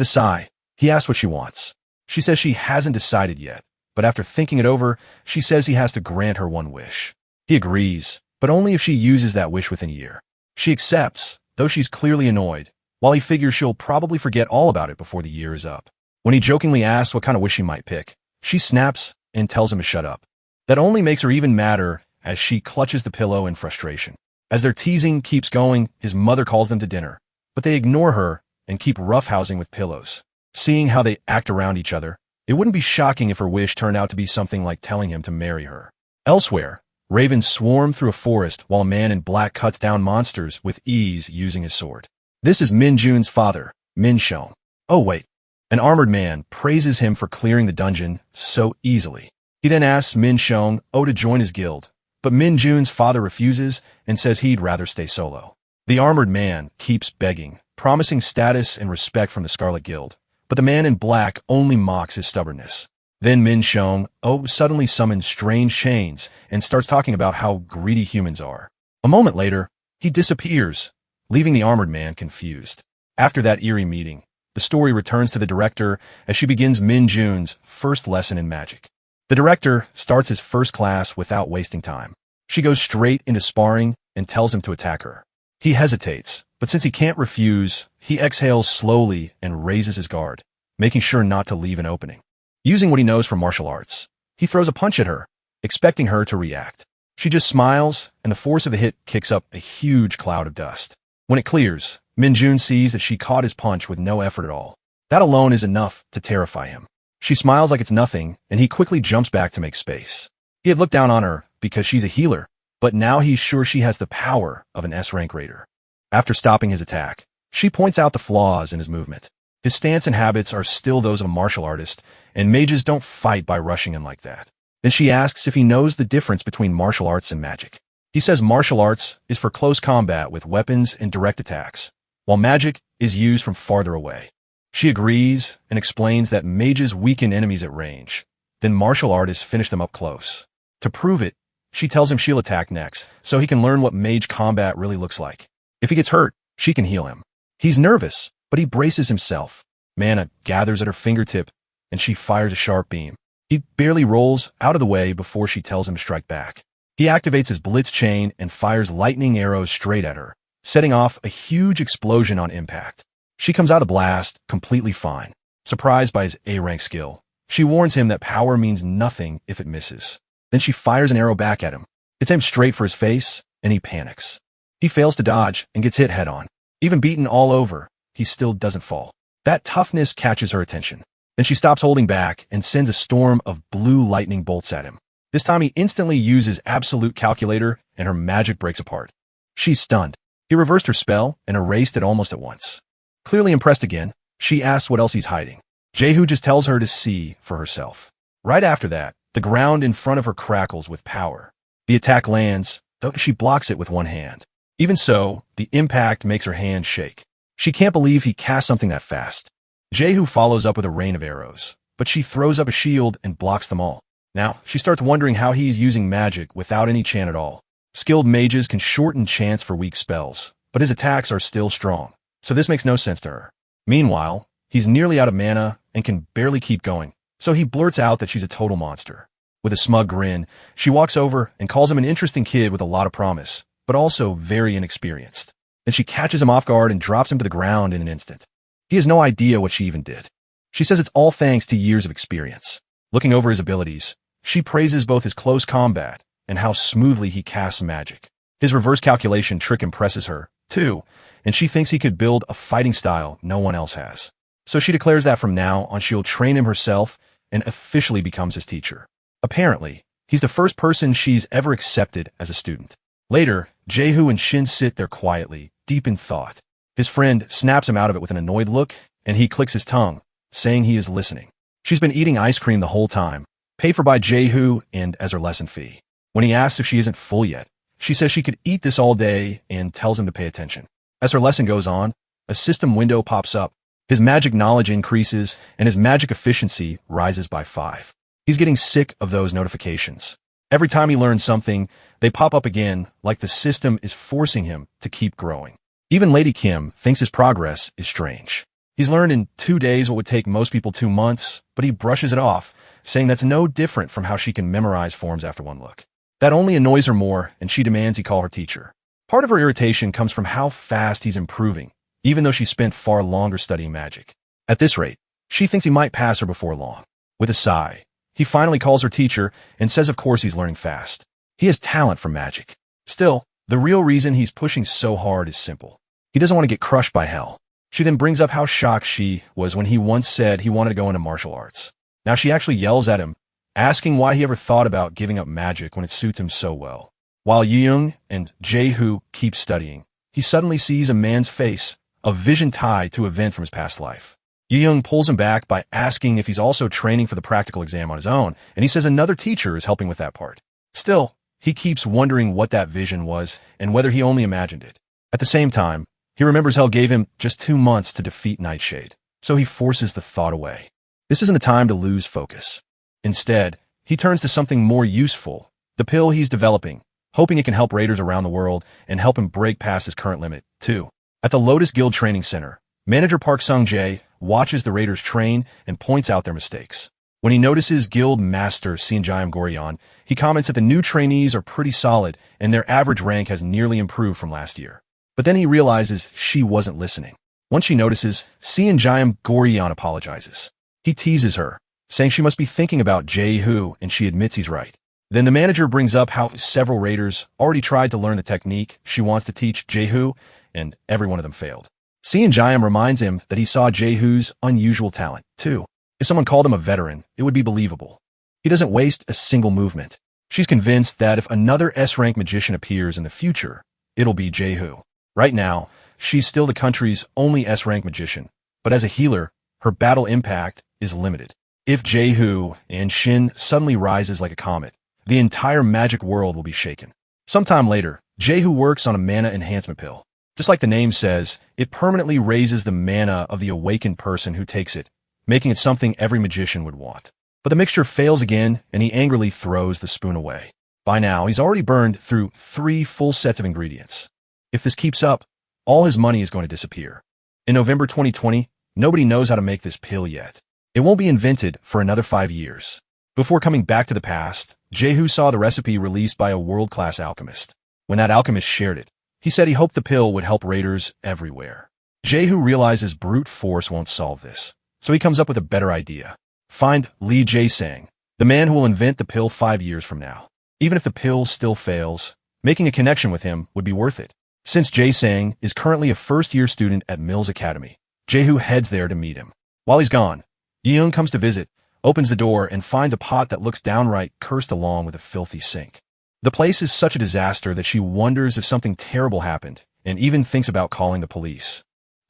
a sigh, he asks what she wants. She says she hasn't decided yet, but after thinking it over, she says he has to grant her one wish. He agrees, but only if she uses that wish within a year. She accepts, though she's clearly annoyed, while he figures she'll probably forget all about it before the year is up. When he jokingly asks what kind of wish she might pick, she snaps and tells him to shut up. That only makes her even madder as she clutches the pillow in frustration. As their teasing keeps going, his mother calls them to dinner, but they ignore her and keep roughhousing with pillows. Seeing how they act around each other, it wouldn't be shocking if her wish turned out to be something like telling him to marry her. Elsewhere, ravens swarm through a forest while a man in black cuts down monsters with ease using his sword. This is Min Jun's father, Min Shong. Oh wait, an armored man praises him for clearing the dungeon so easily. He then asks Min Shong to join his guild, but Min Jun's father refuses and says he'd rather stay solo. The armored man keeps begging, promising status and respect from the Scarlet Guild, but the man in black only mocks his stubbornness. Then Min Shong suddenly summons strange chains and starts talking about how greedy humans are. A moment later, he disappears, leaving the armored man confused. After that eerie meeting, the story returns to the director as she begins Min Jun's first lesson in magic. The director starts his first class without wasting time. She goes straight into sparring and tells him to attack her. He hesitates, but since he can't refuse, he exhales slowly and raises his guard, making sure not to leave an opening. Using what he knows from martial arts, he throws a punch at her, expecting her to react. She just smiles, and the force of the hit kicks up a huge cloud of dust. When it clears, Min Jun sees that she caught his punch with no effort at all. That alone is enough to terrify him. She smiles like it's nothing, and he quickly jumps back to make space. He had looked down on her because she's a healer, but now he's sure she has the power of an S-rank raider. After stopping his attack, she points out the flaws in his movement. His stance and habits are still those of a martial artist, and mages don't fight by rushing in like that. Then she asks if he knows the difference between martial arts and magic. He says martial arts is for close combat with weapons and direct attacks, while magic is used from farther away. She agrees and explains that mages weaken enemies at range, then martial artists finish them up close. To prove it, she tells him she'll attack next, so he can learn what mage combat really looks like. If he gets hurt, she can heal him. He's nervous, but he braces himself. Mana gathers at her fingertip, and she fires a sharp beam. He barely rolls out of the way before she tells him to strike back. He activates his blitz chain and fires lightning arrows straight at her, setting off a huge explosion on impact. She comes out of the blast completely fine. Surprised by his A-rank skill, she warns him that power means nothing if it misses. Then she fires an arrow back at him. It's aimed straight for his face, and he panics. He fails to dodge and gets hit head-on. Even beaten all over, he still doesn't fall. That toughness catches her attention. Then she stops holding back and sends a storm of blue lightning bolts at him. This time he instantly uses Absolute Calculator, and her magic breaks apart. She's stunned. He reversed her spell and erased it almost at once. Clearly impressed again, she asks what else he's hiding. Jehu just tells her to see for herself. Right after that, the ground in front of her crackles with power. The attack lands, though she blocks it with one hand. Even so, the impact makes her hand shake. She can't believe he cast something that fast. Jehu follows up with a rain of arrows, but she throws up a shield and blocks them all. Now, she starts wondering how he's using magic without any chant at all. Skilled mages can shorten chants for weak spells, but his attacks are still strong, so this makes no sense to her. Meanwhile, he's nearly out of mana and can barely keep going, so he blurts out that she's a total monster. With a smug grin, she walks over and calls him an interesting kid with a lot of promise, but also very inexperienced. Then she catches him off guard and drops him to the ground in an instant. He has no idea what she even did. She says it's all thanks to years of experience. Looking over his abilities, she praises both his close combat and how smoothly he casts magic. His reverse calculation trick impresses her, too, and she thinks he could build a fighting style no one else has. So she declares that from now on she'll train him herself and officially becomes his teacher. Apparently, he's the first person she's ever accepted as a student. Later, Jehu and Shin sit there quietly, deep in thought. His friend snaps him out of it with an annoyed look, and he clicks his tongue, saying he is listening. She's been eating ice cream the whole time, paid for by Jehu and as her lesson fee. When he asks if she isn't full yet, she says she could eat this all day and tells him to pay attention. As her lesson goes on, a system window pops up. His magic knowledge increases, and his magic efficiency rises by 5. He's getting sick of those notifications. Every time he learns something, they pop up again, like the system is forcing him to keep growing. Even Lady Kim thinks his progress is strange. He's learned in 2 days what would take most people 2 months, but he brushes it off, saying that's no different from how she can memorize forms after one look. That only annoys her more, and she demands he call her teacher. Part of her irritation comes from how fast he's improving, even though she spent far longer studying magic. At this rate, she thinks he might pass her before long. With a sigh, he finally calls her teacher and says of course he's learning fast. He has talent for magic. Still, the real reason he's pushing so hard is simple. He doesn't want to get crushed by hell. She then brings up how shocked she was when he once said he wanted to go into martial arts. Now she actually yells at him, asking why he ever thought about giving up magic when it suits him so well. While Young and Jae-hoo keep studying, he suddenly sees a man's face, a vision tied to an event from his past life. Young pulls him back by asking if he's also training for the practical exam on his own, and he says another teacher is helping with that part. Still, he keeps wondering what that vision was and whether he only imagined it. At the same time, he remembers Hell gave him just 2 months to defeat Nightshade, so he forces the thought away. This isn't the time to lose focus. Instead, he turns to something more useful, the pill he's developing, hoping it can help raiders around the world and help him break past his current limit, too. At the Lotus Guild Training Center, manager Park Sung-jae watches the raiders train and points out their mistakes. When he notices Guild Master Sinjayam Goryeon, he comments that the new trainees are pretty solid and their average rank has nearly improved from last year. But then he realizes she wasn't listening. Once she notices, Sinjayam Goryeon apologizes. He teases her, saying she must be thinking about Jae-hoo, and she admits he's right. Then the manager brings up how several raiders already tried to learn the technique she wants to teach Jae-hoo, and every one of them failed. Sinjayam reminds him that he saw Jae-hoo's unusual talent, too. If someone called him a veteran, it would be believable. He doesn't waste a single movement. She's convinced that if another S-rank magician appears in the future, it'll be Jae-hoo. Right now, she's still the country's only S-rank magician, but as a healer, her battle impact is limited. If Jae-hoo and Shin suddenly rises like a comet, the entire magic world will be shaken. Sometime later, Jae-hoo works on a mana enhancement pill. Just like the name says, it permanently raises the mana of the awakened person who takes it, making it something every magician would want. But the mixture fails again, and he angrily throws the spoon away. By now, he's already burned through 3 full sets of ingredients. If this keeps up, all his money is going to disappear. In November 2020, nobody knows how to make this pill yet. It won't be invented for another 5 years. Before coming back to the past, Jae-hoo saw the recipe released by a world-class alchemist. When that alchemist shared it, he said he hoped the pill would help raiders everywhere. Jae-hoo realizes brute force won't solve this, so he comes up with a better idea. Find Lee Jae-sang, the man who will invent the pill 5 years from now. Even if the pill still fails, making a connection with him would be worth it. Since Jae-sang is currently a first-year student at Mills Academy, Jae-hoo heads there to meet him. While he's gone, Yeung comes to visit, opens the door, and finds a pot that looks downright cursed along with a filthy sink. The place is such a disaster that she wonders if something terrible happened, and even thinks about calling the police.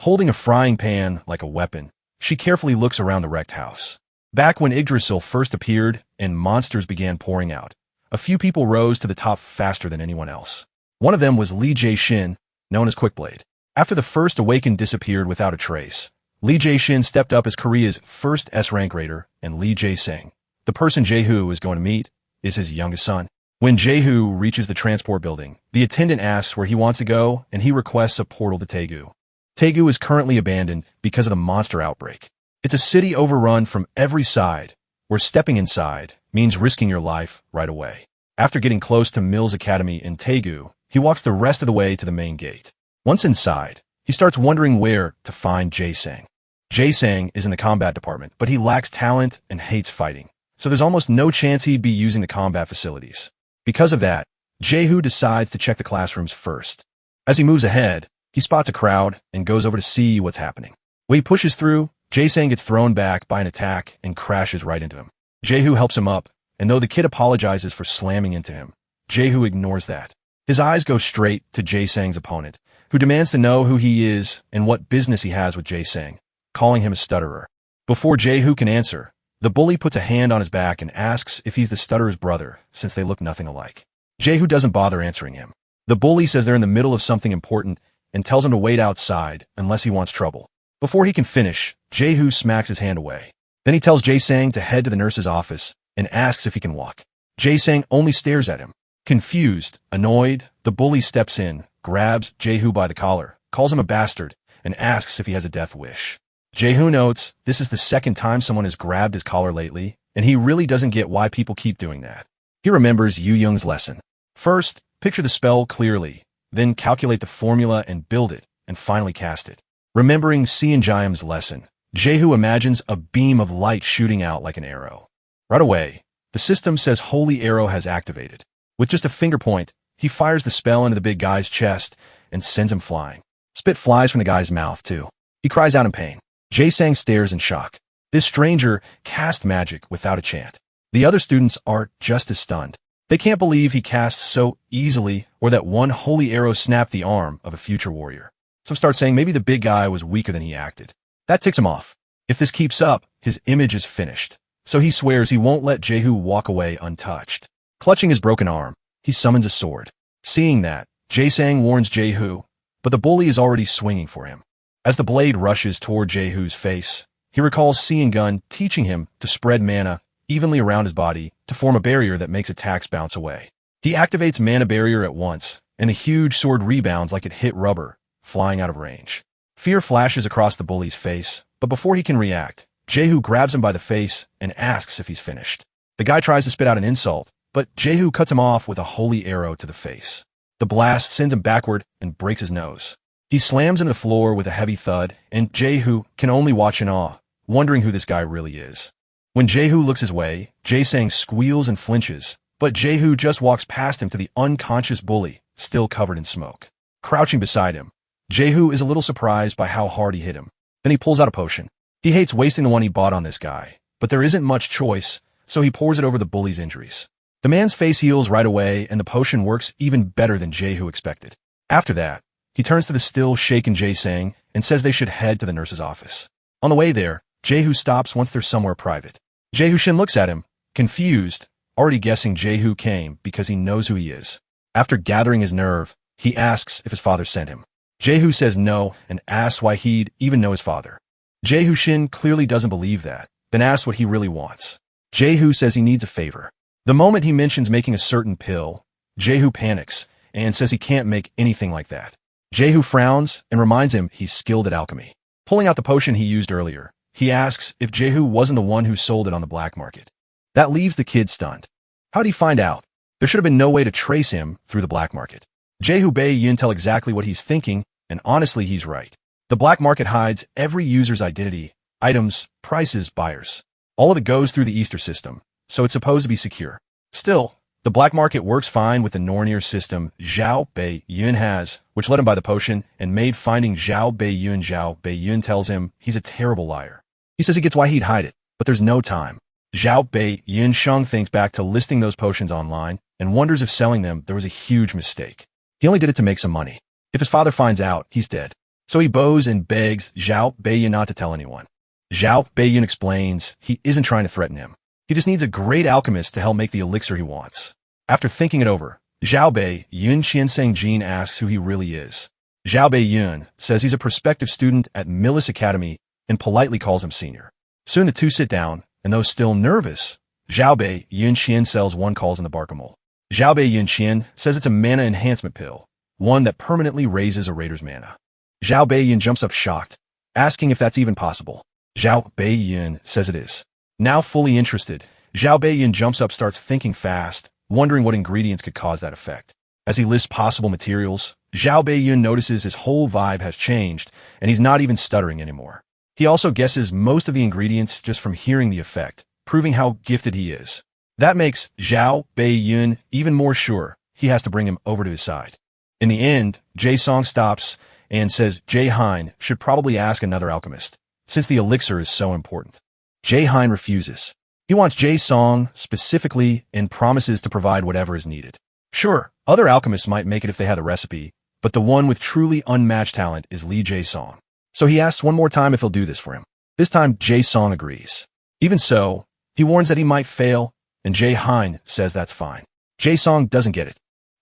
Holding a frying pan like a weapon, she carefully looks around the wrecked house. Back when Yggdrasil first appeared and monsters began pouring out, a few people rose to the top faster than anyone else. One of them was Lee Jae-shin, known as Quickblade. After the first awakened disappeared without a trace, Lee Jae-shin stepped up as Korea's first S-rank raider, and Lee Jae-sang, the person Jae-hoo is going to meet, is his youngest son. When Jae-hoo reaches the transport building, the attendant asks where he wants to go, and he requests a portal to Taegu. Taegu is currently abandoned because of the monster outbreak. It's a city overrun from every side, where stepping inside means risking your life right away. After getting close to Mills Academy in Taegu, he walks the rest of the way to the main gate. Once inside, he starts wondering where to find Jae-sang. Jae-sang is in the combat department, but he lacks talent and hates fighting, so there's almost no chance he'd be using the combat facilities. Because of that, Jae-hoo decides to check the classrooms first. As he moves ahead, he spots a crowd and goes over to see what's happening. When he pushes through, Jae-sang gets thrown back by an attack and crashes right into him. Jae-hoo helps him up, and though the kid apologizes for slamming into him, Jae-hoo ignores that. His eyes go straight to Jae-sang's opponent, who demands to know who he is and what business he has with Jae-sang, calling him a stutterer. Before Jae-hoo can answer, the bully puts a hand on his back and asks if he's the stutterer's brother, since they look nothing alike. Jae-hoo doesn't bother answering him. The bully says they're in the middle of something important and tells him to wait outside unless he wants trouble. Before he can finish, Jae-hoo smacks his hand away. Then he tells Jae-sang to head to the nurse's office and asks if he can walk. Jae-sang only stares at him. Confused, annoyed, the bully steps in, grabs Jae-hoo by the collar, calls him a bastard, and asks if he has a death wish. Jae-hoo notes this is the second time someone has grabbed his collar lately, and he really doesn't get why people keep doing that. He remembers Yu Young's lesson. First, picture the spell clearly, then calculate the formula and build it, and finally cast it. Remembering Seon Jaehyun's lesson, Jae-hoo imagines a beam of light shooting out like an arrow. Right away, the system says Holy Arrow has activated. With just a finger point, he fires the spell into the big guy's chest and sends him flying. Spit flies from the guy's mouth, too. He cries out in pain. Jae-sang stares in shock. This stranger cast magic without a chant. The other students are just as stunned. They can't believe he casts so easily or that one holy arrow snapped the arm of a future warrior. Some start saying maybe the big guy was weaker than he acted. That ticks him off. If this keeps up, his image is finished. So he swears he won't let Jae-hoo walk away untouched. Clutching his broken arm, he summons a sword. Seeing that, Jae-sang warns Jae-hoo, but the bully is already swinging for him. As the blade rushes toward Jae-hoo's face, he recalls Seon teaching him to spread mana evenly around his body to form a barrier that makes attacks bounce away. He activates mana barrier at once, and the huge sword rebounds like it hit rubber, flying out of range. Fear flashes across the bully's face, but before he can react, Jae-hoo grabs him by the face and asks if he's finished. The guy tries to spit out an insult, but Jae-hoo cuts him off with a holy arrow to the face. The blast sends him backward and breaks his nose. He slams into the floor with a heavy thud, and Jae-hoo can only watch in awe, wondering who this guy really is. When Jae-hoo looks his way, Jae-sang squeals and flinches, but Jae-hoo just walks past him to the unconscious bully, still covered in smoke. Crouching beside him, Jae-hoo is a little surprised by how hard he hit him. Then he pulls out a potion. He hates wasting the one he bought on this guy, but there isn't much choice, so he pours it over the bully's injuries. The man's face heals right away, and the potion works even better than Jae-hoo expected. After that, he turns to the still shaken Jae-sang and says they should head to the nurse's office. On the way there, Jae-hoo stops once they're somewhere private. Jae-hoo Shin looks at him, confused, already guessing Jae-hoo came because he knows who he is. After gathering his nerve, he asks if his father sent him. Jae-hoo says no and asks why he'd even know his father. Jae-hoo Shin clearly doesn't believe that, then asks what he really wants. Jae-hoo says he needs a favor. The moment he mentions making a certain pill, Jae-hoo panics and says he can't make anything like that. Jae-hoo frowns and reminds him he's skilled at alchemy. Pulling out the potion he used earlier, he asks if Jae-hoo wasn't the one who sold it on the black market. That leaves the kid stunned. How'd he find out? There should have been no way to trace him through the black market. Jae-hoo Bae-yun tell exactly what he's thinking, and honestly he's right. The black market hides every user's identity, items, prices, buyers. All of it goes through the Easter system, so it's supposed to be secure. Still, the black market works fine with the Nornir system Zhao Bae-yun has, which let him buy the potion and made finding Zhao Bae-yun. Zhao Bae-yun tells him he's a terrible liar. He says he gets why he'd hide it, but there's no time. Zhao Bae-yun Sheng thinks back to listing those potions online and wonders if selling them there was a huge mistake. He only did it to make some money. If his father finds out, he's dead. So he bows and begs Zhao Bae-yun not to tell anyone. Zhao Bae-yun explains he isn't trying to threaten him. He just needs a great alchemist to help make the elixir he wants. After thinking it over, Zhao Bae-yun Qianseng-jin asks who he really is. Zhao Bae-yun says he's a prospective student at Millis Academy and politely calls him senior. Soon the two sit down, and though still nervous, Zhao Bae-yun Qian sells one calls in the Barkamol. Zhao Bae-yun Qian says it's a mana enhancement pill, one that permanently raises a raider's mana. Zhao Bae-yun jumps up shocked, asking if that's even possible. Zhao Bae-yun says it is. Now fully interested, Zhao Bae-yun jumps up starts thinking fast, wondering what ingredients could cause that effect. As he lists possible materials, Zhao Bae-yun notices his whole vibe has changed, and he's not even stuttering anymore. He also guesses most of the ingredients just from hearing the effect, proving how gifted he is. That makes Zhao Bae-yun even more sure he has to bring him over to his side. In the end, Jae-song stops and says Jae-hein should probably ask another alchemist, since the elixir is so important. Jae-hein refuses. He wants Jae-song specifically and promises to provide whatever is needed. Sure, other alchemists might make it if they had a recipe, but the one with truly unmatched talent is Lee Jae-song. So he asks one more time if he'll do this for him. This time, Jae-song agrees. Even so, he warns that he might fail, and Jae-hein says that's fine. Jae-song doesn't get it.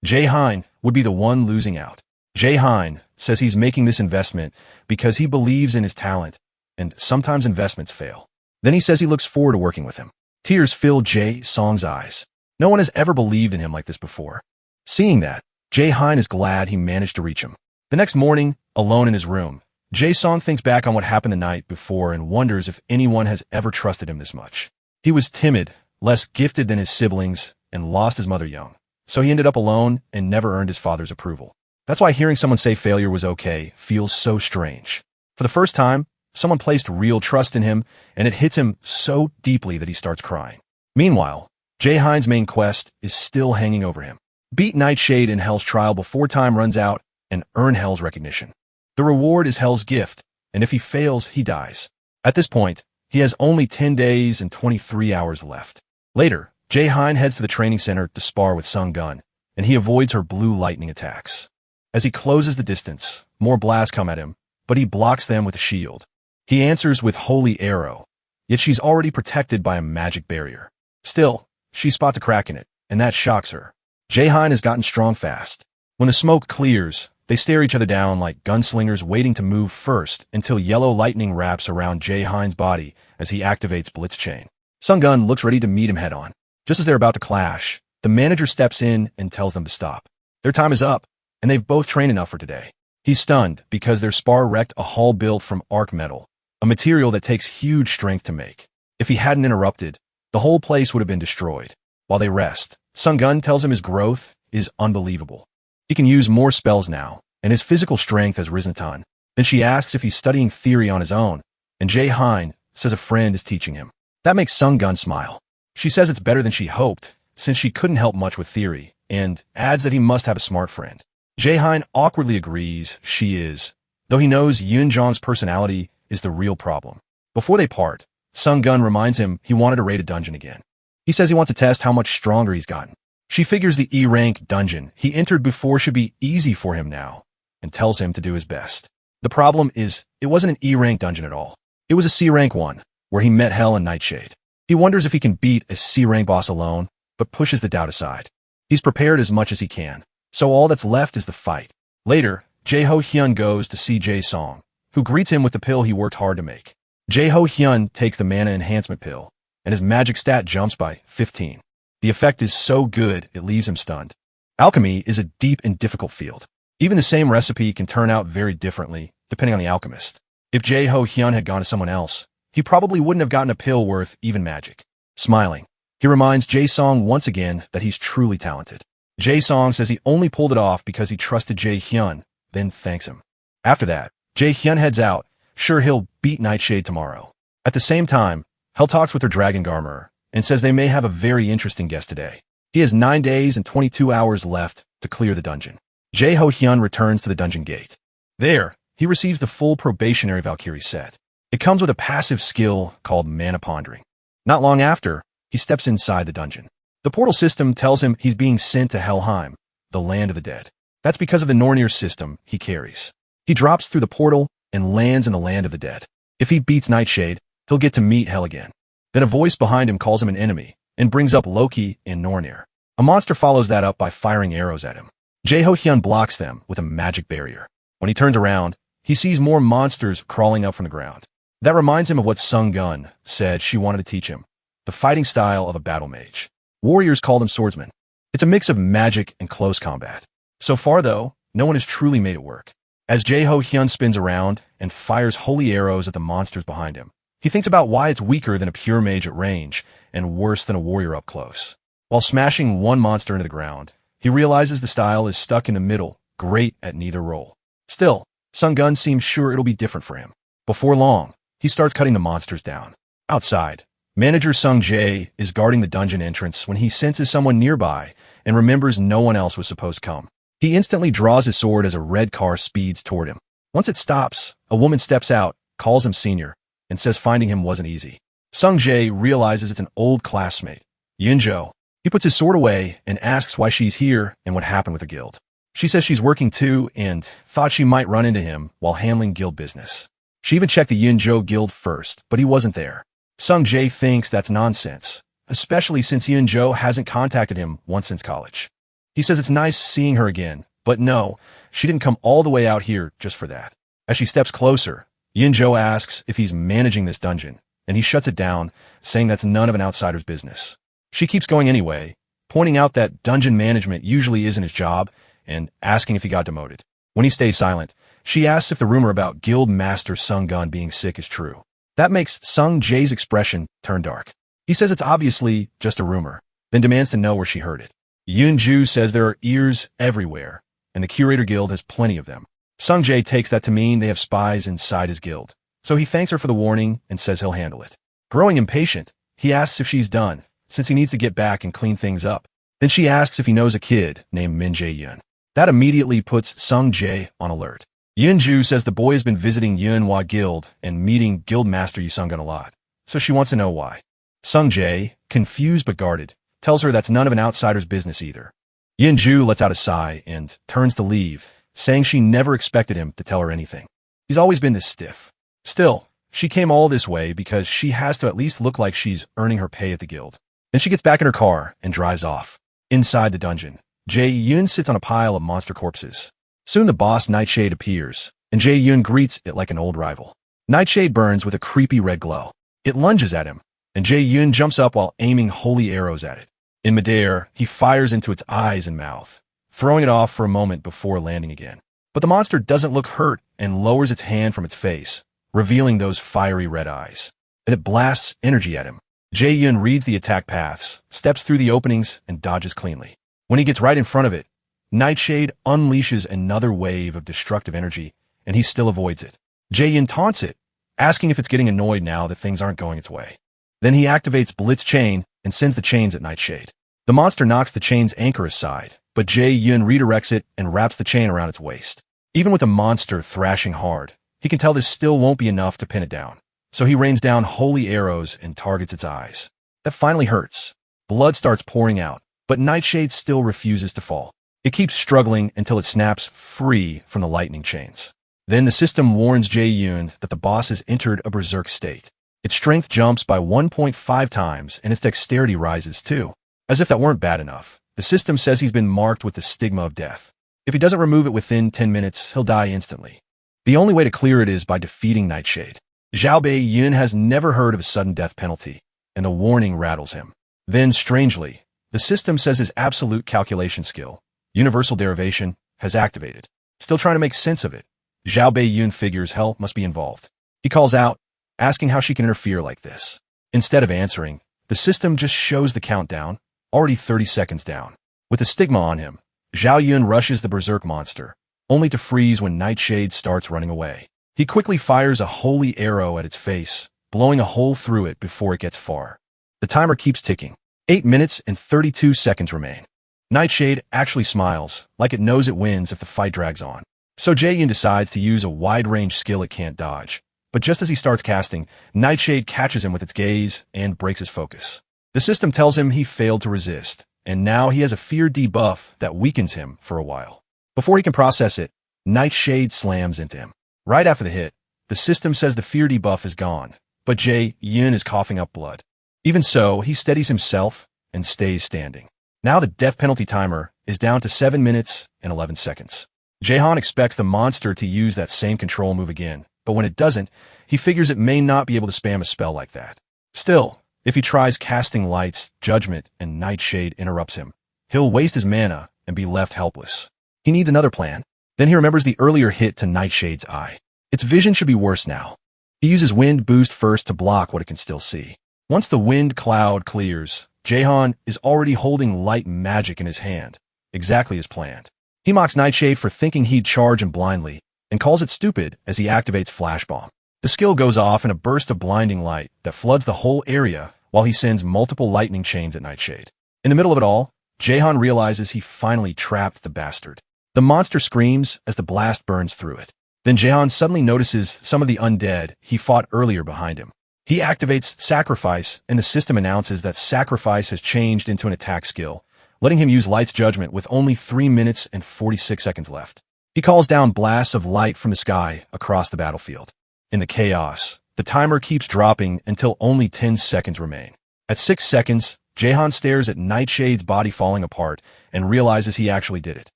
Jae-hein would be the one losing out. Jae-hein says he's making this investment because he believes in his talent, and sometimes investments fail. Then he says he looks forward to working with him. Tears filled Jae-song's eyes. No one has ever believed in him like this before. Seeing that, Jae-hein is glad he managed to reach him. The next morning, alone in his room, Jae-song thinks back on what happened the night before and wonders if anyone has ever trusted him this much. He was timid, less gifted than his siblings, and lost his mother young. So he ended up alone and never earned his father's approval. That's why hearing someone say failure was okay feels so strange. For the first time, someone placed real trust in him, and it hits him so deeply that he starts crying. Meanwhile, Jae-hein's main quest is still hanging over him. Beat Nightshade in Hell's trial before time runs out and earn Hell's recognition. The reward is Hell's gift, and if he fails, he dies. At this point, he has only 10 days and 23 hours left. Later, Jae-hein heads to the training center to spar with Sung-gun, and he avoids her blue lightning attacks. As he closes the distance, more blasts come at him, but he blocks them with a shield. He answers with Holy Arrow, yet she's already protected by a magic barrier. Still, she spots a crack in it, and that shocks her. Jae-hein has gotten strong fast. When the smoke clears, they stare each other down like gunslingers waiting to move first until yellow lightning wraps around Jae-hein's body as he activates Blitz Chain. Sung-gun looks ready to meet him head-on. Just as they're about to clash, the manager steps in and tells them to stop. Their time is up, and they've both trained enough for today. He's stunned because their spar wrecked a hull built from arc metal, a material that takes huge strength to make. If he hadn't interrupted, the whole place would have been destroyed. While they rest, Sung-gun tells him his growth is unbelievable. He can use more spells now, and his physical strength has risen a ton. Then she asks if he's studying theory on his own, and Jae-hein says a friend is teaching him. That makes Sung-gun smile. She says it's better than she hoped, since she couldn't help much with theory, and adds that he must have a smart friend. Jae-hein awkwardly agrees she is, though he knows Yoon-jong's personality is the real problem. Before they part, Sung-gun reminds him he wanted to raid a dungeon again. He says he wants to test how much stronger he's gotten. She figures the E-rank dungeon he entered before should be easy for him now, and tells him to do his best. The problem is, it wasn't an E-rank dungeon at all. It was a C-rank one, where he met Hell and Nightshade. He wonders if he can beat a C-rank boss alone, but pushes the doubt aside. He's prepared as much as he can, so all that's left is the fight. Later, Jae-ho-hyun goes to see Jae-song, who greets him with the pill he worked hard to make. Jae-ho-hyun takes the mana enhancement pill, and his magic stat jumps by 15. The effect is so good, it leaves him stunned. Alchemy is a deep and difficult field. Even the same recipe can turn out very differently, depending on the alchemist. If Jae-ho-hyun had gone to someone else, he probably wouldn't have gotten a pill worth even magic. Smiling, he reminds Jae-song once again that he's truly talented. Jae-song says he only pulled it off because he trusted Jae-hyun, then thanks him. After that, Jae-hyun heads out, sure he'll beat Nightshade tomorrow. At the same time, Hell talks with her dragon gardener, and says they may have a very interesting guest today. He has 9 days and 22 hours left to clear the dungeon. Jae-ho-hyun returns to the dungeon gate. There, he receives the full probationary Valkyrie set. It comes with a passive skill called Mana Pondering. Not long after, he steps inside the dungeon. The portal system tells him he's being sent to Helheim, the land of the dead. That's because of the Nornir system he carries. He drops through the portal and lands in the land of the dead. If he beats Nightshade, he'll get to meet Hell again. Then a voice behind him calls him an enemy and brings up Loki and Nornir. A monster follows that up by firing arrows at him. Jae-ho-hyun blocks them with a magic barrier. When he turns around, he sees more monsters crawling up from the ground. That reminds him of what Sung-gun said she wanted to teach him, the fighting style of a battle mage. Warriors call them swordsmen. It's a mix of magic and close combat. So far, though, no one has truly made it work. As Jae-ho-hyun spins around and fires holy arrows at the monsters behind him, he thinks about why it's weaker than a pure mage at range and worse than a warrior up close. While smashing one monster into the ground, he realizes the style is stuck in the middle, great at neither role. Still, Sung-gun seems sure it'll be different for him. Before long, he starts cutting the monsters down. Outside, manager Sung-jae is guarding the dungeon entrance when he senses someone nearby and remembers no one else was supposed to come. He instantly draws his sword as a red car speeds toward him. Once it stops, a woman steps out, calls him senior, and says finding him wasn't easy. Sung-jae realizes it's an old classmate, Yoon-jo. He puts his sword away and asks why she's here and what happened with the guild. She says she's working too and thought she might run into him while handling guild business. She even checked the Yoon-jo guild first, but he wasn't there. Sung-jae thinks that's nonsense, especially since Yoon-jo hasn't contacted him once since college. He says it's nice seeing her again, but no, she didn't come all the way out here just for that. As she steps closer, Yoon-jo asks if he's managing this dungeon, and he shuts it down, saying that's none of an outsider's business. She keeps going anyway, pointing out that dungeon management usually isn't his job, and asking if he got demoted. When he stays silent, she asks if the rumor about Guild Master Sung Gun being sick is true. That makes Sung Jae's expression turn dark. He says it's obviously just a rumor, then demands to know where she heard it. Yoon-ju says there are ears everywhere, and the Curator Guild has plenty of them. Sung Jae takes that to mean they have spies inside his guild, so he thanks her for the warning and says he'll handle it. Growing impatient, he asks if she's done, since he needs to get back and clean things up. Then she asks if he knows a kid named Min Jae-yoon. That immediately puts Sung Jae on alert. Yoon-ju says the boy has been visiting Yeonhwa Guild and meeting Guildmaster Yu Sung-gun a lot, so she wants to know why. Sung Jae, confused but guarded, tells her that's none of an outsider's business either. Yoon-ju lets out a sigh and turns to leave, saying she never expected him to tell her anything. He's always been this stiff. Still, she came all this way because she has to at least look like she's earning her pay at the guild. Then she gets back in her car and drives off. Inside the dungeon, Jae-yoon sits on a pile of monster corpses. Soon the boss Nightshade appears, and Jae-yoon greets it like an old rival. Nightshade burns with a creepy red glow. It lunges at him, and Jae-yoon jumps up while aiming holy arrows at it. In midair, he fires into its eyes and mouth, throwing it off for a moment before landing again. But the monster doesn't look hurt and lowers its hand from its face, revealing those fiery red eyes. And it blasts energy at him. Jae-yoon reads the attack paths, steps through the openings, and dodges cleanly. When he gets right in front of it, Nightshade unleashes another wave of destructive energy, and he still avoids it. Jae-yoon taunts it, asking if it's getting annoyed now that things aren't going its way. Then he activates Blitz Chain and sends the chains at Nightshade. The monster knocks the chain's anchor aside, but Jae-yoon redirects it and wraps the chain around its waist. Even with the monster thrashing hard, he can tell this still won't be enough to pin it down. So he rains down holy arrows and targets its eyes. That finally hurts. Blood starts pouring out, but Nightshade still refuses to fall. It keeps struggling until it snaps free from the lightning chains. Then the system warns Jae-yoon that the boss has entered a berserk state. Its strength jumps by 1.5 times, and its dexterity rises too. As if that weren't bad enough, the system says he's been marked with the stigma of death. If he doesn't remove it within 10 minutes, he'll die instantly. The only way to clear it is by defeating Nightshade. Zhao Bei-yun has never heard of a sudden death penalty, and the warning rattles him. Then, strangely, the system says his absolute calculation skill, universal derivation, has activated. Still trying to make sense of it, Zhao Bei-yun figures help must be involved. He calls out, asking how she can interfere like this. Instead of answering, the system just shows the countdown, already 30 seconds down. With the stigma on him, Zhao Yun rushes the berserk monster, only to freeze when Nightshade starts running away. He quickly fires a holy arrow at its face, blowing a hole through it before it gets far. The timer keeps ticking. 8 minutes and 32 seconds remain. Nightshade actually smiles, like it knows it wins if the fight drags on. So Jae-yoon decides to use a wide-range skill it can't dodge. But just as he starts casting, Nightshade catches him with its gaze and breaks his focus. The system tells him he failed to resist, and now he has a fear debuff that weakens him for a while. Before he can process it, Nightshade slams into him. Right after the hit, the system says the fear debuff is gone, but Jae-yoon is coughing up blood. Even so, he steadies himself and stays standing. Now the death penalty timer is down to 7 minutes and 11 seconds. Jaehan expects the monster to use that same control move again, but when it doesn't, he figures it may not be able to spam a spell like that. Still, if he tries casting Light's Judgment and Nightshade interrupts him, he'll waste his mana and be left helpless. He needs another plan. Then he remembers the earlier hit to Nightshade's eye. Its vision should be worse now. He uses Wind Boost first to block what it can still see. Once the wind cloud clears, Jaehan is already holding light magic in his hand, exactly as planned. He mocks Nightshade for thinking he'd charge him blindly, and calls it stupid as he activates Flash Bomb. The skill goes off in a burst of blinding light that floods the whole area while he sends multiple lightning chains at Nightshade. In the middle of it all, Jaehan realizes he finally trapped the bastard. The monster screams as the blast burns through it. Then Jaehan suddenly notices some of the undead he fought earlier behind him. He activates Sacrifice, and the system announces that Sacrifice has changed into an attack skill, letting him use Light's Judgment with only 3 minutes and 46 seconds left. He calls down blasts of light from the sky across the battlefield. In the chaos, the timer keeps dropping until only 10 seconds remain. At 6 seconds, Jaehan stares at Nightshade's body falling apart and realizes he actually did it.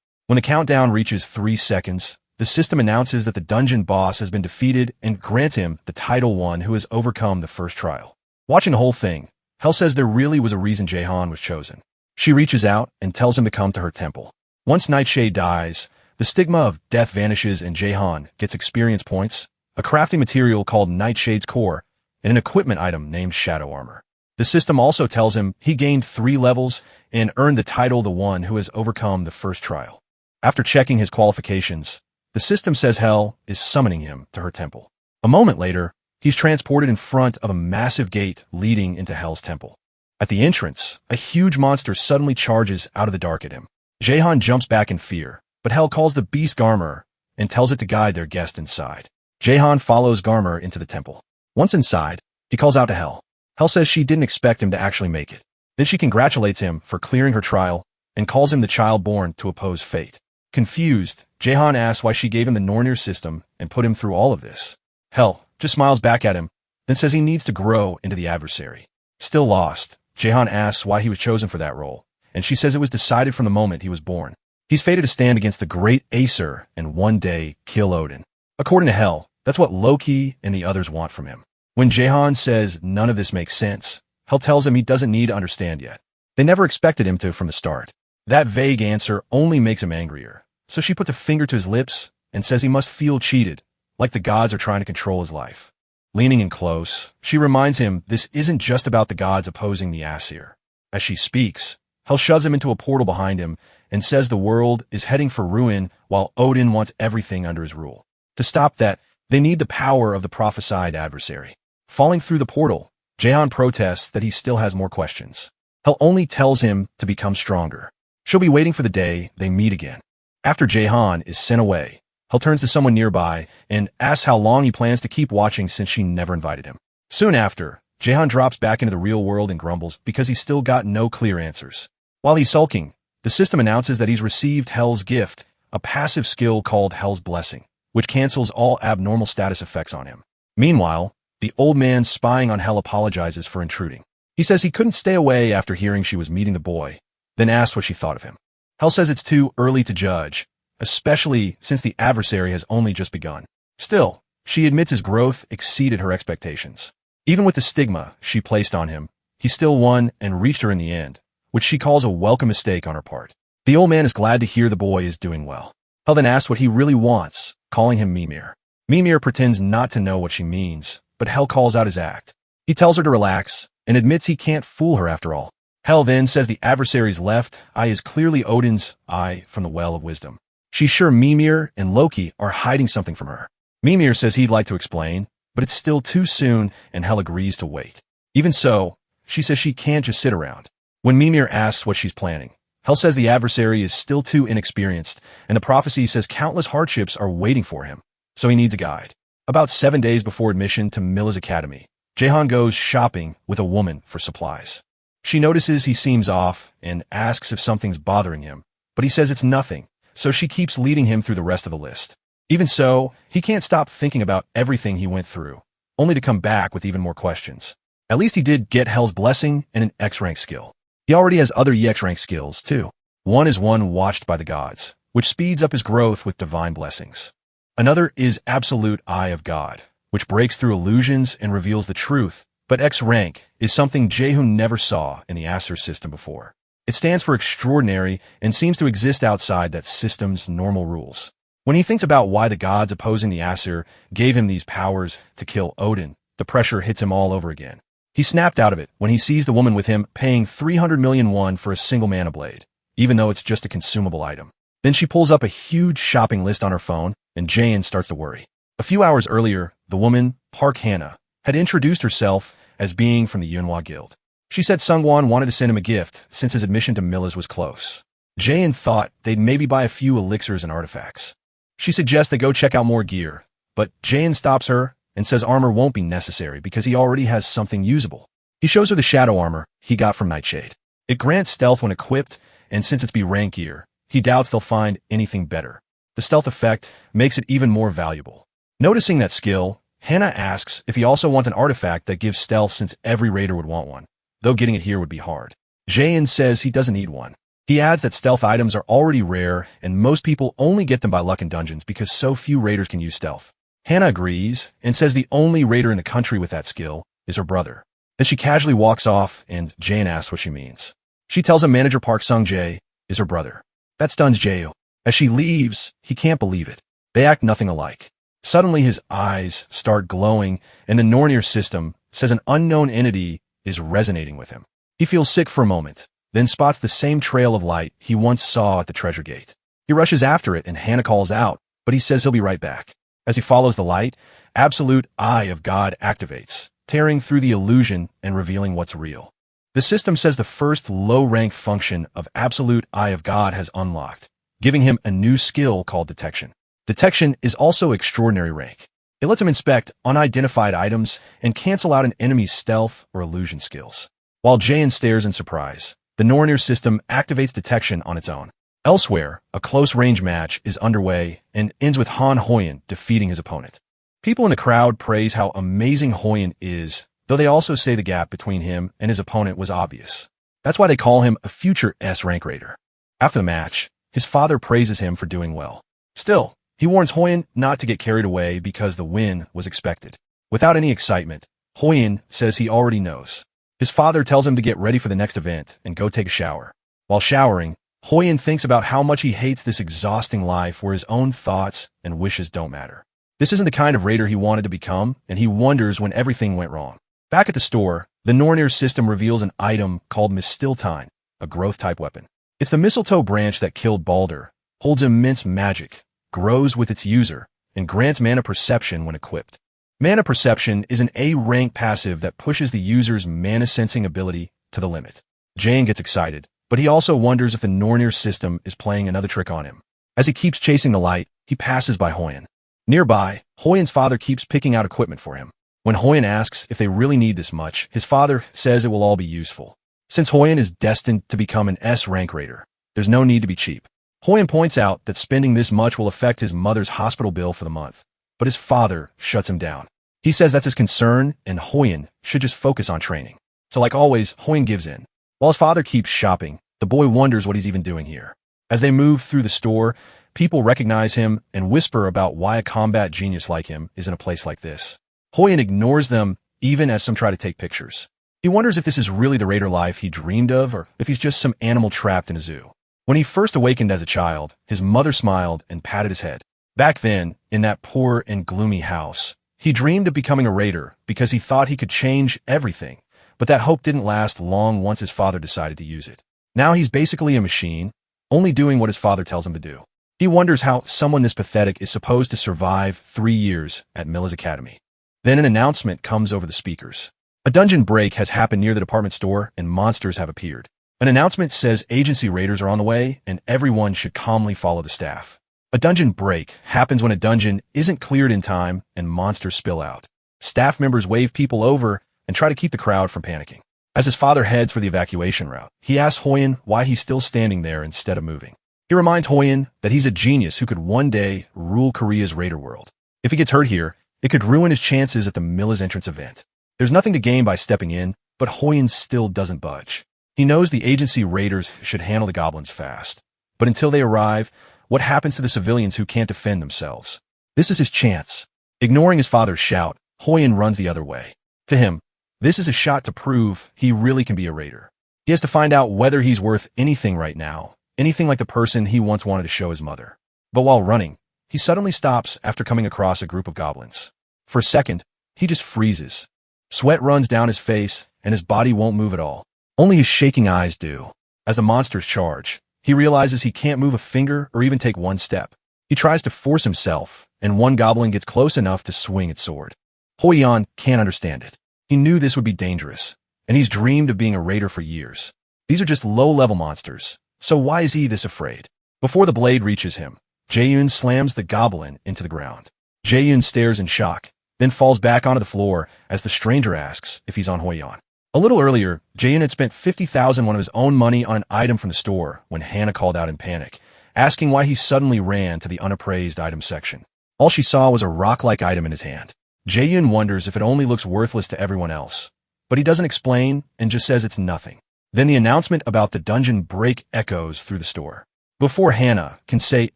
When the countdown reaches 3 seconds, the system announces that the dungeon boss has been defeated and grants him the title one who has overcome the first trial. Watching the whole thing, Hel says there really was a reason Jaehan was chosen. She reaches out and tells him to come to her temple. Once Nightshade dies, the stigma of death vanishes and Jaehan gets experience points, a crafting material called Nightshade's core, and an equipment item named Shadow Armor. The system also tells him he gained 3 levels and earned the title the one who has overcome the first trial. After checking his qualifications, the system says Hel is summoning him to her temple. A moment later, he's transported in front of a massive gate leading into Hel's temple. At the entrance, a huge monster suddenly charges out of the dark at him. Jaehan jumps back in fear, but Hel calls the beast Garmer and tells it to guide their guest inside. Jaehan follows Garmer into the temple. Once inside, he calls out to Hel. Hel says she didn't expect him to actually make it. Then she congratulates him for clearing her trial and calls him the child born to oppose fate. Confused, Jaehan asks why she gave him the Nornir system and put him through all of this. Hel just smiles back at him, then says he needs to grow into the adversary. Still lost, Jaehan asks why he was chosen for that role, and she says it was decided from the moment he was born. He's fated to stand against the great Aesir and one day kill Odin. According to Hel, that's what Loki and the others want from him. When Jaehan says none of this makes sense, Hel tells him he doesn't need to understand yet. They never expected him to from the start. That vague answer only makes him angrier, so she puts a finger to his lips and says he must feel cheated, like the gods are trying to control his life. Leaning in close, she reminds him this isn't just about the gods opposing the Aesir. As she speaks, Hel shoves him into a portal behind him and says the world is heading for ruin while Odin wants everything under his rule. To stop that, they need the power of the prophesied adversary. Falling through the portal, Jaehan protests that he still has more questions. Hel only tells him to become stronger. She'll be waiting for the day they meet again. After Jaehan is sent away, Hel turns to someone nearby and asks how long he plans to keep watching since she never invited him. Soon after, Jaehan drops back into the real world and grumbles because he's still got no clear answers. While he's sulking, the system announces that he's received Hel's gift, a passive skill called Hel's Blessing, which cancels all abnormal status effects on him. Meanwhile, the old man spying on Hel apologizes for intruding. He says he couldn't stay away after hearing she was meeting the boy, then asks what she thought of him. Hel says it's too early to judge, especially since the adversary has only just begun. Still, she admits his growth exceeded her expectations. Even with the stigma she placed on him, he still won and reached her in the end, which she calls a welcome mistake on her part. The old man is glad to hear the boy is doing well. Hel then asks what he really wants, calling him Mimir. Mimir pretends not to know what she means, but Hel calls out his act. He tells her to relax and admits he can't fool her after all. Hel then says the adversary's left eye is clearly Odin's eye from the Well of Wisdom. She's sure Mimir and Loki are hiding something from her. Mimir says he'd like to explain, but it's still too soon and Hel agrees to wait. Even so, she says she can't just sit around. When Mimir asks what she's planning, Hel says the adversary is still too inexperienced, and the prophecy says countless hardships are waiting for him, so he needs a guide. About 7 days before admission to Milla's academy, Jaehan goes shopping with a woman for supplies. She notices he seems off and asks if something's bothering him, but he says it's nothing, so she keeps leading him through the rest of the list. Even so, he can't stop thinking about everything he went through, only to come back with even more questions. At least he did get Hel's Blessing and an X-rank skill. He already has other EX-rank skills, too. One is one watched by the gods, which speeds up his growth with divine blessings. Another is Absolute Eye of God, which breaks through illusions and reveals the truth, but X-rank is something Jehun never saw in the Aesir system before. It stands for extraordinary and seems to exist outside that system's normal rules. When he thinks about why the gods opposing the Aesir gave him these powers to kill Odin, the pressure hits him all over again. He snapped out of it when he sees the woman with him paying 300 million won for a single mana blade, even though it's just a consumable item. Then she pulls up a huge shopping list on her phone, and Jaehan starts to worry. A few hours earlier, the woman, Park Hannah, had introduced herself as being from the Yunhua Guild. She said Sungwon wanted to send him a gift since his admission to Milla's was close. Jaehan thought they'd maybe buy a few elixirs and artifacts. She suggests they go check out more gear, but Jaehan stops her and says armor won't be necessary because he already has something usable. He shows her the shadow armor he got from Nightshade. It grants stealth when equipped, and since it's B-rank gear, he doubts they'll find anything better. The stealth effect makes it even more valuable. Noticing that skill, Hannah asks if he also wants an artifact that gives stealth since every raider would want one, though getting it here would be hard. Jaehan says he doesn't need one. He adds that stealth items are already rare, and most people only get them by luck in dungeons because so few raiders can use stealth. Hannah agrees and says the only raider in the country with that skill is her brother. Then she casually walks off, and Jane asks what she means. She tells him manager Park Sung-jae is her brother. That stuns Jae. As she leaves, he can't believe it. They act nothing alike. Suddenly his eyes start glowing, and the Nornir system says an unknown entity is resonating with him. He feels sick for a moment, then spots the same trail of light he once saw at the treasure gate. He rushes after it, and Hannah calls out, but he says he'll be right back. As he follows the light, absolute Eye of God activates, tearing through the illusion and revealing what's real. The system says the first low-rank function of absolute Eye of God has unlocked, giving him a new skill called detection. Detection is also extraordinary rank. It lets him inspect unidentified items and cancel out an enemy's stealth or illusion skills. While Jaein stares in surprise, the Nornir system activates detection on its own. Elsewhere, a close-range match is underway and ends with Han Hoyen defeating his opponent. People in the crowd praise how amazing Hoyen is, though they also say the gap between him and his opponent was obvious. That's why they call him a future S-rank raider. After the match, his father praises him for doing well. Still, he warns Hoyen not to get carried away because the win was expected. Without any excitement, Hoyen says he already knows. His father tells him to get ready for the next event and go take a shower. While showering, Hoyen thinks about how much he hates this exhausting life where his own thoughts and wishes don't matter. This isn't the kind of raider he wanted to become, and he wonders when everything went wrong. Back at the store, the Nornir system reveals an item called Mistiltine, a growth-type weapon. It's the mistletoe branch that killed Balder, holds immense magic, grows with its user, and grants mana perception when equipped. Mana perception is an A-rank passive that pushes the user's mana-sensing ability to the limit. Jaein gets excited, but he also wonders if the Nornir system is playing another trick on him. As he keeps chasing the light, he passes by Hoyen. Nearby, Hoyen's father keeps picking out equipment for him. When Hoyen asks if they really need this much, his father says it will all be useful. Since Hoyen is destined to become an S-rank raider, there's no need to be cheap. Hoyen points out that spending this much will affect his mother's hospital bill for the month, but his father shuts him down. He says that's his concern, and Hoyen should just focus on training. So like always, Hoyen gives in. While his father keeps shopping, the boy wonders what he's even doing here. As they move through the store, people recognize him and whisper about why a combat genius like him is in a place like this. Hoyen ignores them, even as some try to take pictures. He wonders if this is really the raider life he dreamed of, or if he's just some animal trapped in a zoo. When he first awakened as a child, his mother smiled and patted his head. Back then, in that poor and gloomy house, he dreamed of becoming a raider because he thought he could change everything, but that hope didn't last long once his father decided to use it. Now he's basically a machine, only doing what his father tells him to do. He wonders how someone this pathetic is supposed to survive 3 years at Milla's Academy. Then an announcement comes over the speakers. A dungeon break has happened near the department store, and monsters have appeared. An announcement says agency raiders are on the way, and everyone should calmly follow the staff. A dungeon break happens when a dungeon isn't cleared in time and monsters spill out. Staff members wave people over and try to keep the crowd from panicking. As his father heads for the evacuation route, he asks Hoyen why he's still standing there instead of moving. He reminds Hoyen that he's a genius who could one day rule Korea's raider world. If he gets hurt here, it could ruin his chances at the Milla's entrance event. There's nothing to gain by stepping in, but Hoyen still doesn't budge. He knows the agency raiders should handle the goblins fast. But until they arrive, what happens to the civilians who can't defend themselves? This is his chance. Ignoring his father's shout, Hoyen runs the other way. To him, this is a shot to prove he really can be a raider. He has to find out whether he's worth anything right now, anything like the person he once wanted to show his mother. But while running, he suddenly stops after coming across a group of goblins. For a second, he just freezes. Sweat runs down his face, and his body won't move at all. Only his shaking eyes do. As the monsters charge, he realizes he can't move a finger or even take one step. He tries to force himself, and one goblin gets close enough to swing its sword. Hoyen can't understand it. He knew this would be dangerous, and he's dreamed of being a raider for years. These are just low-level monsters, so why is he this afraid? Before the blade reaches him, Jaeyoon slams the goblin into the ground. Jaeyoon stares in shock, then falls back onto the floor as the stranger asks if he's on Hoyen. A little earlier, Jaeyoon had spent 50,000 of his own money on an item from the store when Hannah called out in panic, asking why he suddenly ran to the unappraised item section. All she saw was a rock-like item in his hand. Jaeyoon wonders if it only looks worthless to everyone else, but he doesn't explain and just says it's nothing. Then the announcement about the dungeon break echoes through the store. Before Hannah can say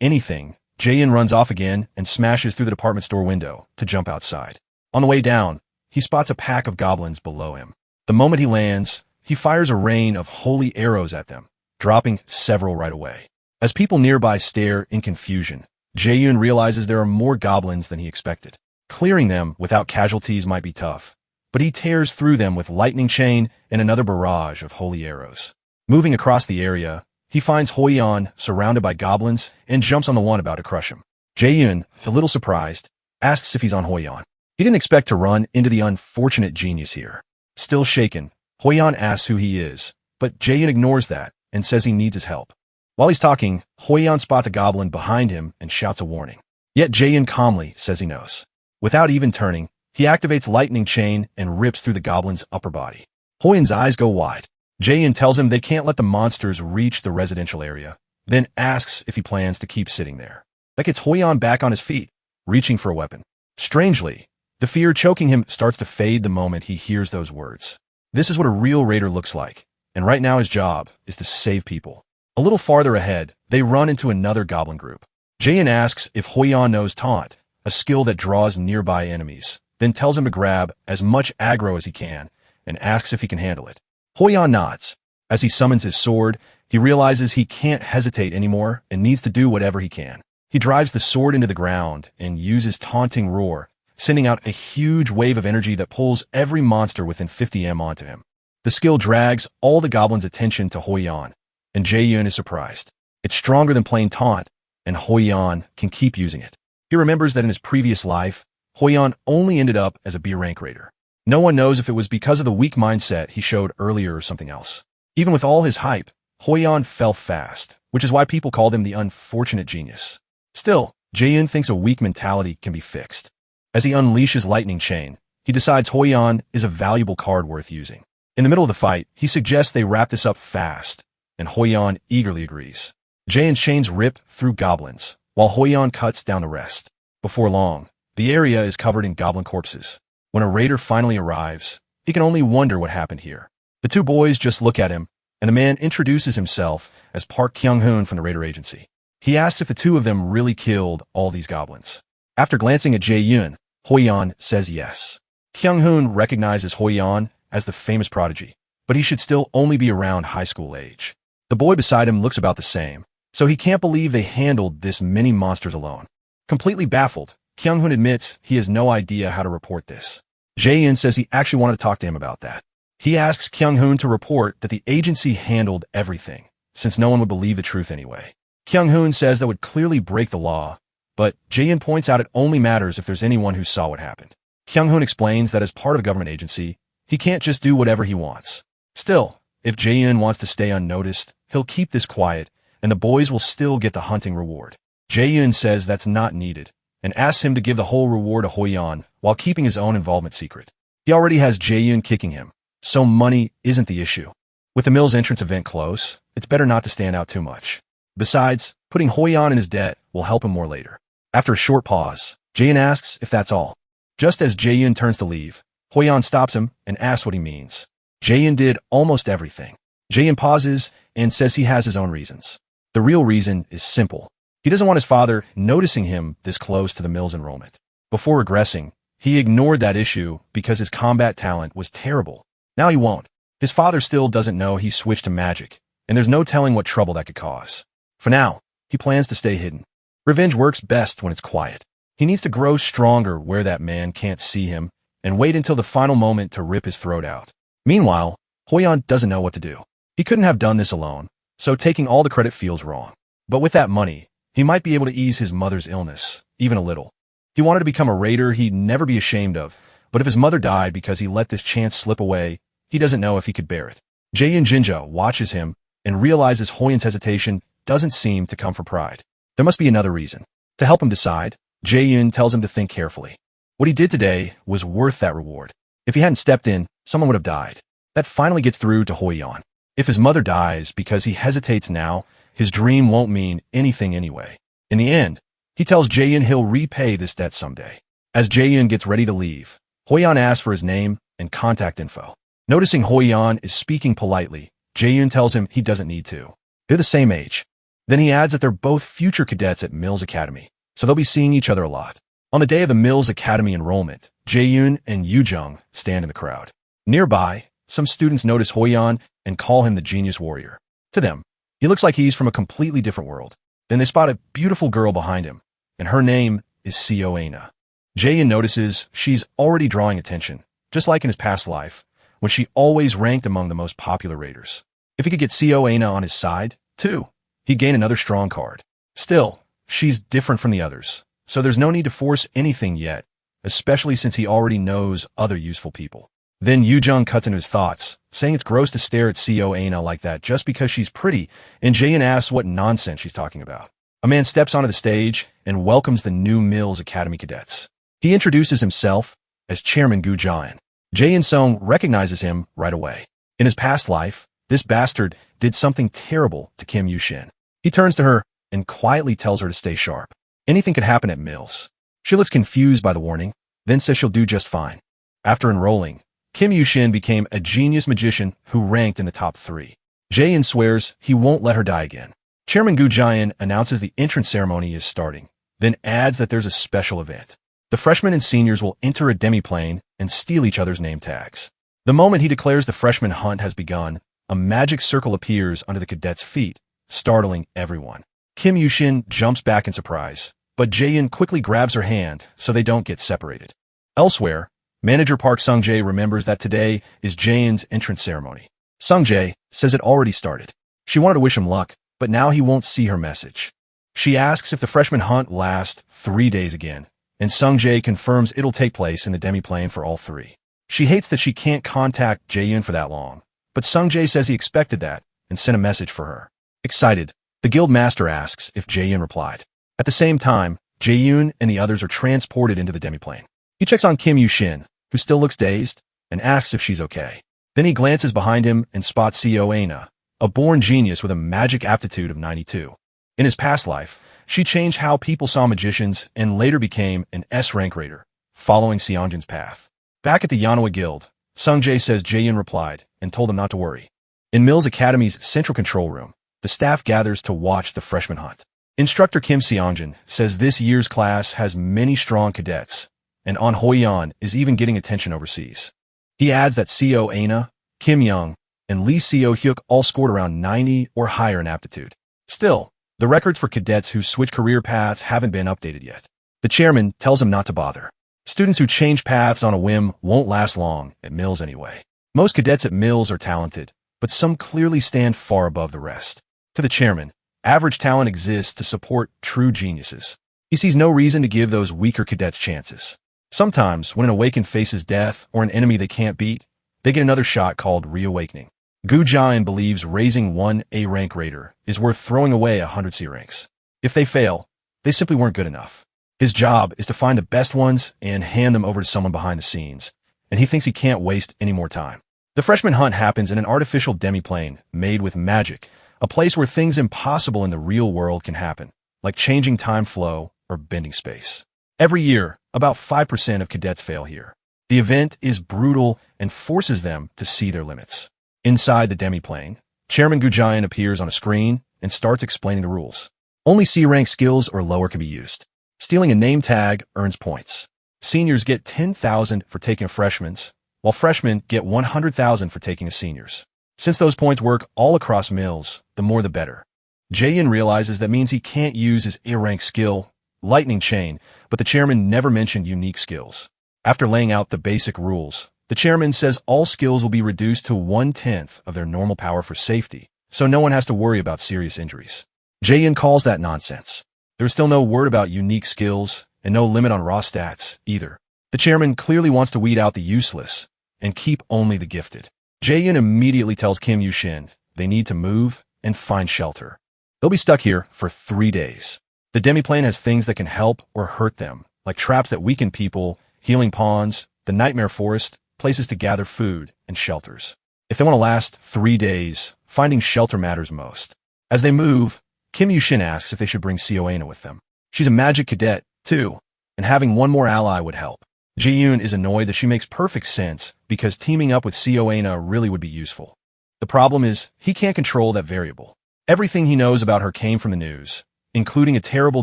anything, Jae-in runs off again and smashes through the department store window to jump outside. On the way down, he spots a pack of goblins below him. The moment he lands, he fires a rain of holy arrows at them, dropping several right away. As people nearby stare in confusion, Jae-in realizes there are more goblins than he expected. Clearing them without casualties might be tough, but he tears through them with lightning chain and another barrage of holy arrows. Moving across the area, he finds Hoi-an surrounded by goblins and jumps on the one about to crush him. Jae-in, a little surprised, asks if he's on Hoi-an. He didn't expect to run into the unfortunate genius here. Still shaken, Hoi-an asks who he is, but Jae-in ignores that and says he needs his help. While he's talking, Hoi-an spots a goblin behind him and shouts a warning. Yet Jae-in calmly says he knows. Without even turning, he activates lightning chain and rips through the goblin's upper body. Hoi-an's eyes go wide. Jae-in tells him they can't let the monsters reach the residential area, then asks if he plans to keep sitting there. That gets Hoi-an back on his feet, reaching for a weapon. Strangely, the fear choking him starts to fade the moment he hears those words. This is what a real raider looks like, and right now his job is to save people. A little farther ahead, they run into another goblin group. Jae-in asks if Hoi-an knows taunt, a skill that draws nearby enemies, then tells him to grab as much aggro as he can and asks if he can handle it. Hoi-an nods. As he summons his sword, he realizes he can't hesitate anymore and needs to do whatever he can. He drives the sword into the ground and uses taunting roar, sending out a huge wave of energy that pulls every monster within 50 m onto him. The skill drags all the goblins' attention to Hoi-an, and Jae-in is surprised. It's stronger than plain taunt, and Hoi-an can keep using it. He remembers that in his previous life, Hoi-an only ended up as a B rank raider. No one knows if it was because of the weak mindset he showed earlier or something else. Even with all his hype, Hoi-an fell fast, which is why people called him the unfortunate genius. Still, Jae-in thinks a weak mentality can be fixed. As he unleashes lightning chain, he decides Hoi-an is a valuable card worth using. In the middle of the fight, he suggests they wrap this up fast, and Hoi-an eagerly agrees. Jae-in's chains rip through goblins, while Hoi-an cuts down the rest. Before long, the area is covered in goblin corpses. When a raider finally arrives, he can only wonder what happened here. The two boys just look at him, and the man introduces himself as Park Kyung-hoon from the raider agency. He asks if the two of them really killed all these goblins. After glancing at Jae-in, Hoi-an says yes. Kyung-hoon recognizes Hoi-an as the famous prodigy, but he should still only be around high school age. The boy beside him looks about the same, so he can't believe they handled this many monsters alone. Completely baffled, Kyung-hoon admits he has no idea how to report this. Jae-in says he actually wanted to talk to him about that. He asks Kyung-hoon to report that the agency handled everything, since no one would believe the truth anyway. Kyung-hoon says that would clearly break the law, but Jae-in points out it only matters if there's anyone who saw what happened. Kyung-hoon explains that as part of a government agency, he can't just do whatever he wants. Still, if Jae-in wants to stay unnoticed, he'll keep this quiet, and the boys will still get the hunting reward. Jae-in says that's not needed, and asks him to give the whole reward to Hoi-an while keeping his own involvement secret. He already has Jae-in kicking him, so money isn't the issue. With the mill's entrance event close, it's better not to stand out too much. Besides, putting Hoi-an in his debt will help him more later. After a short pause, Jae-in asks if that's all. Just as Jae-in turns to leave, Hoi-an stops him and asks what he means. Jae-in did almost everything. Jae-in pauses and says he has his own reasons. The real reason is simple. He doesn't want his father noticing him this close to the mill's enrollment. Before regressing, he ignored that issue because his combat talent was terrible. Now he won't. His father still doesn't know he switched to magic, and there's no telling what trouble that could cause. For now, he plans to stay hidden. Revenge works best when it's quiet. He needs to grow stronger where that man can't see him and wait until the final moment to rip his throat out. Meanwhile, Hoi-an doesn't know what to do. He couldn't have done this alone, so taking all the credit feels wrong. But with that money, he might be able to ease his mother's illness, even a little. He wanted to become a raider he'd never be ashamed of, but if his mother died because he let this chance slip away, he doesn't know if he could bear it. Jae-in Jinja watches him and realizes Hoi-an's hesitation doesn't seem to come from pride. There must be another reason. To help him decide, Jae-in tells him to think carefully. What he did today was worth that reward. If he hadn't stepped in, someone would have died. That finally gets through to Hoi-an. If his mother dies because he hesitates now, his dream won't mean anything anyway. In the end, he tells Jae-in he'll repay this debt someday. As Jae-in gets ready to leave, Hoi-an asks for his name and contact info. Noticing Hoi-an is speaking politely, Jae-yoon tells him he doesn't need to. They're the same age. Then he adds that they're both future cadets at Mills Academy, so they'll be seeing each other a lot. On the day of the Mills Academy enrollment, Jae-yoon and Yoo-jung stand in the crowd. Nearby, some students notice Hoyeon and call him the genius warrior. To them, he looks like he's from a completely different world. Then they spot a beautiful girl behind him, and her name is Seo Aina. Jae-yoon notices she's already drawing attention, just like in his past life, when she always ranked among the most popular raiders. If he could get Seo Aina on his side, too, he'd gain another strong card. Still, she's different from the others, so there's no need to force anything yet, especially since he already knows other useful people. Then Yoo-jung cuts into his thoughts, saying it's gross to stare at Seo Aina like that just because she's pretty, and Jae-yoon asks what nonsense she's talking about. A man steps onto the stage and welcomes the new Mills Academy cadets. He introduces himself as Chairman Gu Jian. Jae In-sung recognizes him right away. In his past life, this bastard did something terrible to Kim Yu-shin. He turns to her and quietly tells her to stay sharp. Anything could happen at Mills. She looks confused by the warning, then says she'll do just fine. After enrolling, Kim Yu-shin became a genius magician who ranked in the top 3. Jae-in swears he won't let her die again. Chairman Gu Jian announces the entrance ceremony is starting, then adds that there's a special event. The freshmen and seniors will enter a demiplane and steal each other's name tags. The moment he declares the freshman hunt has begun, a magic circle appears under the cadets' feet, startling everyone. Kim Yu-shin jumps back in surprise, but Jae-in quickly grabs her hand so they don't get separated. Elsewhere, Manager Park Sung-jae remembers that today is Jae-in's entrance ceremony. Sung-jae says it already started. She wanted to wish him luck, but now he won't see her message. She asks if the freshman hunt lasts 3 days again, and Sung-jae confirms it'll take place in the demiplane for all 3. She hates that she can't contact Jae-yoon for that long, but Sung-jae says he expected that and sent a message for her. Excited, the guild master asks if Jae-yoon replied. At the same time, Jae-yoon and the others are transported into the demiplane. He checks on Kim Yu-shin, who still looks dazed, and asks if she's okay. Then he glances behind him and spots Seo Aina, a born genius with a magic aptitude of 92. In his past life, she changed how people saw magicians and later became an S-rank raider, following Seonjin's path. Back at the Yanoa Guild, Sung-jae says Jae-yoon replied and told him not to worry. In Mills Academy's central control room, the staff gathers to watch the freshman hunt. Instructor Kim Seonjin says this year's class has many strong cadets, and An Hoyeon is even getting attention overseas. He adds that Seo Aina, Kim Young, and Lee Seo-hyuk all scored around 90 or higher in aptitude. Still, the records for cadets who switch career paths haven't been updated yet. The chairman tells him not to bother. Students who change paths on a whim won't last long at Mills anyway. Most cadets at Mills are talented, but some clearly stand far above the rest. To the chairman, average talent exists to support true geniuses. He sees no reason to give those weaker cadets chances. Sometimes, when an awakened faces death or an enemy they can't beat, they get another shot called reawakening. Gu Jian believes raising one A-rank raider is worth throwing away 100 C-ranks. If they fail, they simply weren't good enough. His job is to find the best ones and hand them over to someone behind the scenes, and he thinks he can't waste any more time. The freshman hunt happens in an artificial demiplane made with magic, a place where things impossible in the real world can happen, like changing time flow or bending space. Every year, about 5% of cadets fail here. The event is brutal and forces them to see their limits. Inside the demiplane, Chairman Gu Jian appears on a screen and starts explaining the rules. Only C-rank skills or lower can be used. Stealing a name tag earns points. Seniors get 10,000 for taking a freshman's, while freshmen get 100,000 for taking a senior's. Since those points work all across Mills, the more the better. Jae-in realizes that means he can't use his A-rank skill, Lightning Chain, but the chairman never mentioned unique skills. After laying out the basic rules, the chairman says all skills will be reduced to 1/10 of their normal power for safety, so no one has to worry about serious injuries. Jae-in calls that nonsense. There's still no word about unique skills, and no limit on raw stats, either. The chairman clearly wants to weed out the useless and keep only the gifted. Jae-in immediately tells Kim Yu-shin they need to move and find shelter. They'll be stuck here for 3 days. The demiplane has things that can help or hurt them, like traps that weaken people, healing ponds, the nightmare forest, places to gather food, and shelters. If they want to last 3 days, finding shelter matters most. As they move, Kim Yu-shin asks if they should bring Seo Aina with them. She's a magic cadet, too, and having one more ally would help. Jae-yoon is annoyed that she makes perfect sense because teaming up with Seo Aina really would be useful. The problem is, he can't control that variable. Everything he knows about her came from the news, including a terrible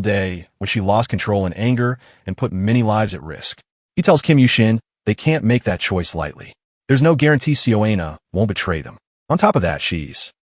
day when she lost control in anger and put many lives at risk. He tells Kim Yu-shin they can't make that choice lightly. There's no guarantee Sioena won't betray them. On top of that, she's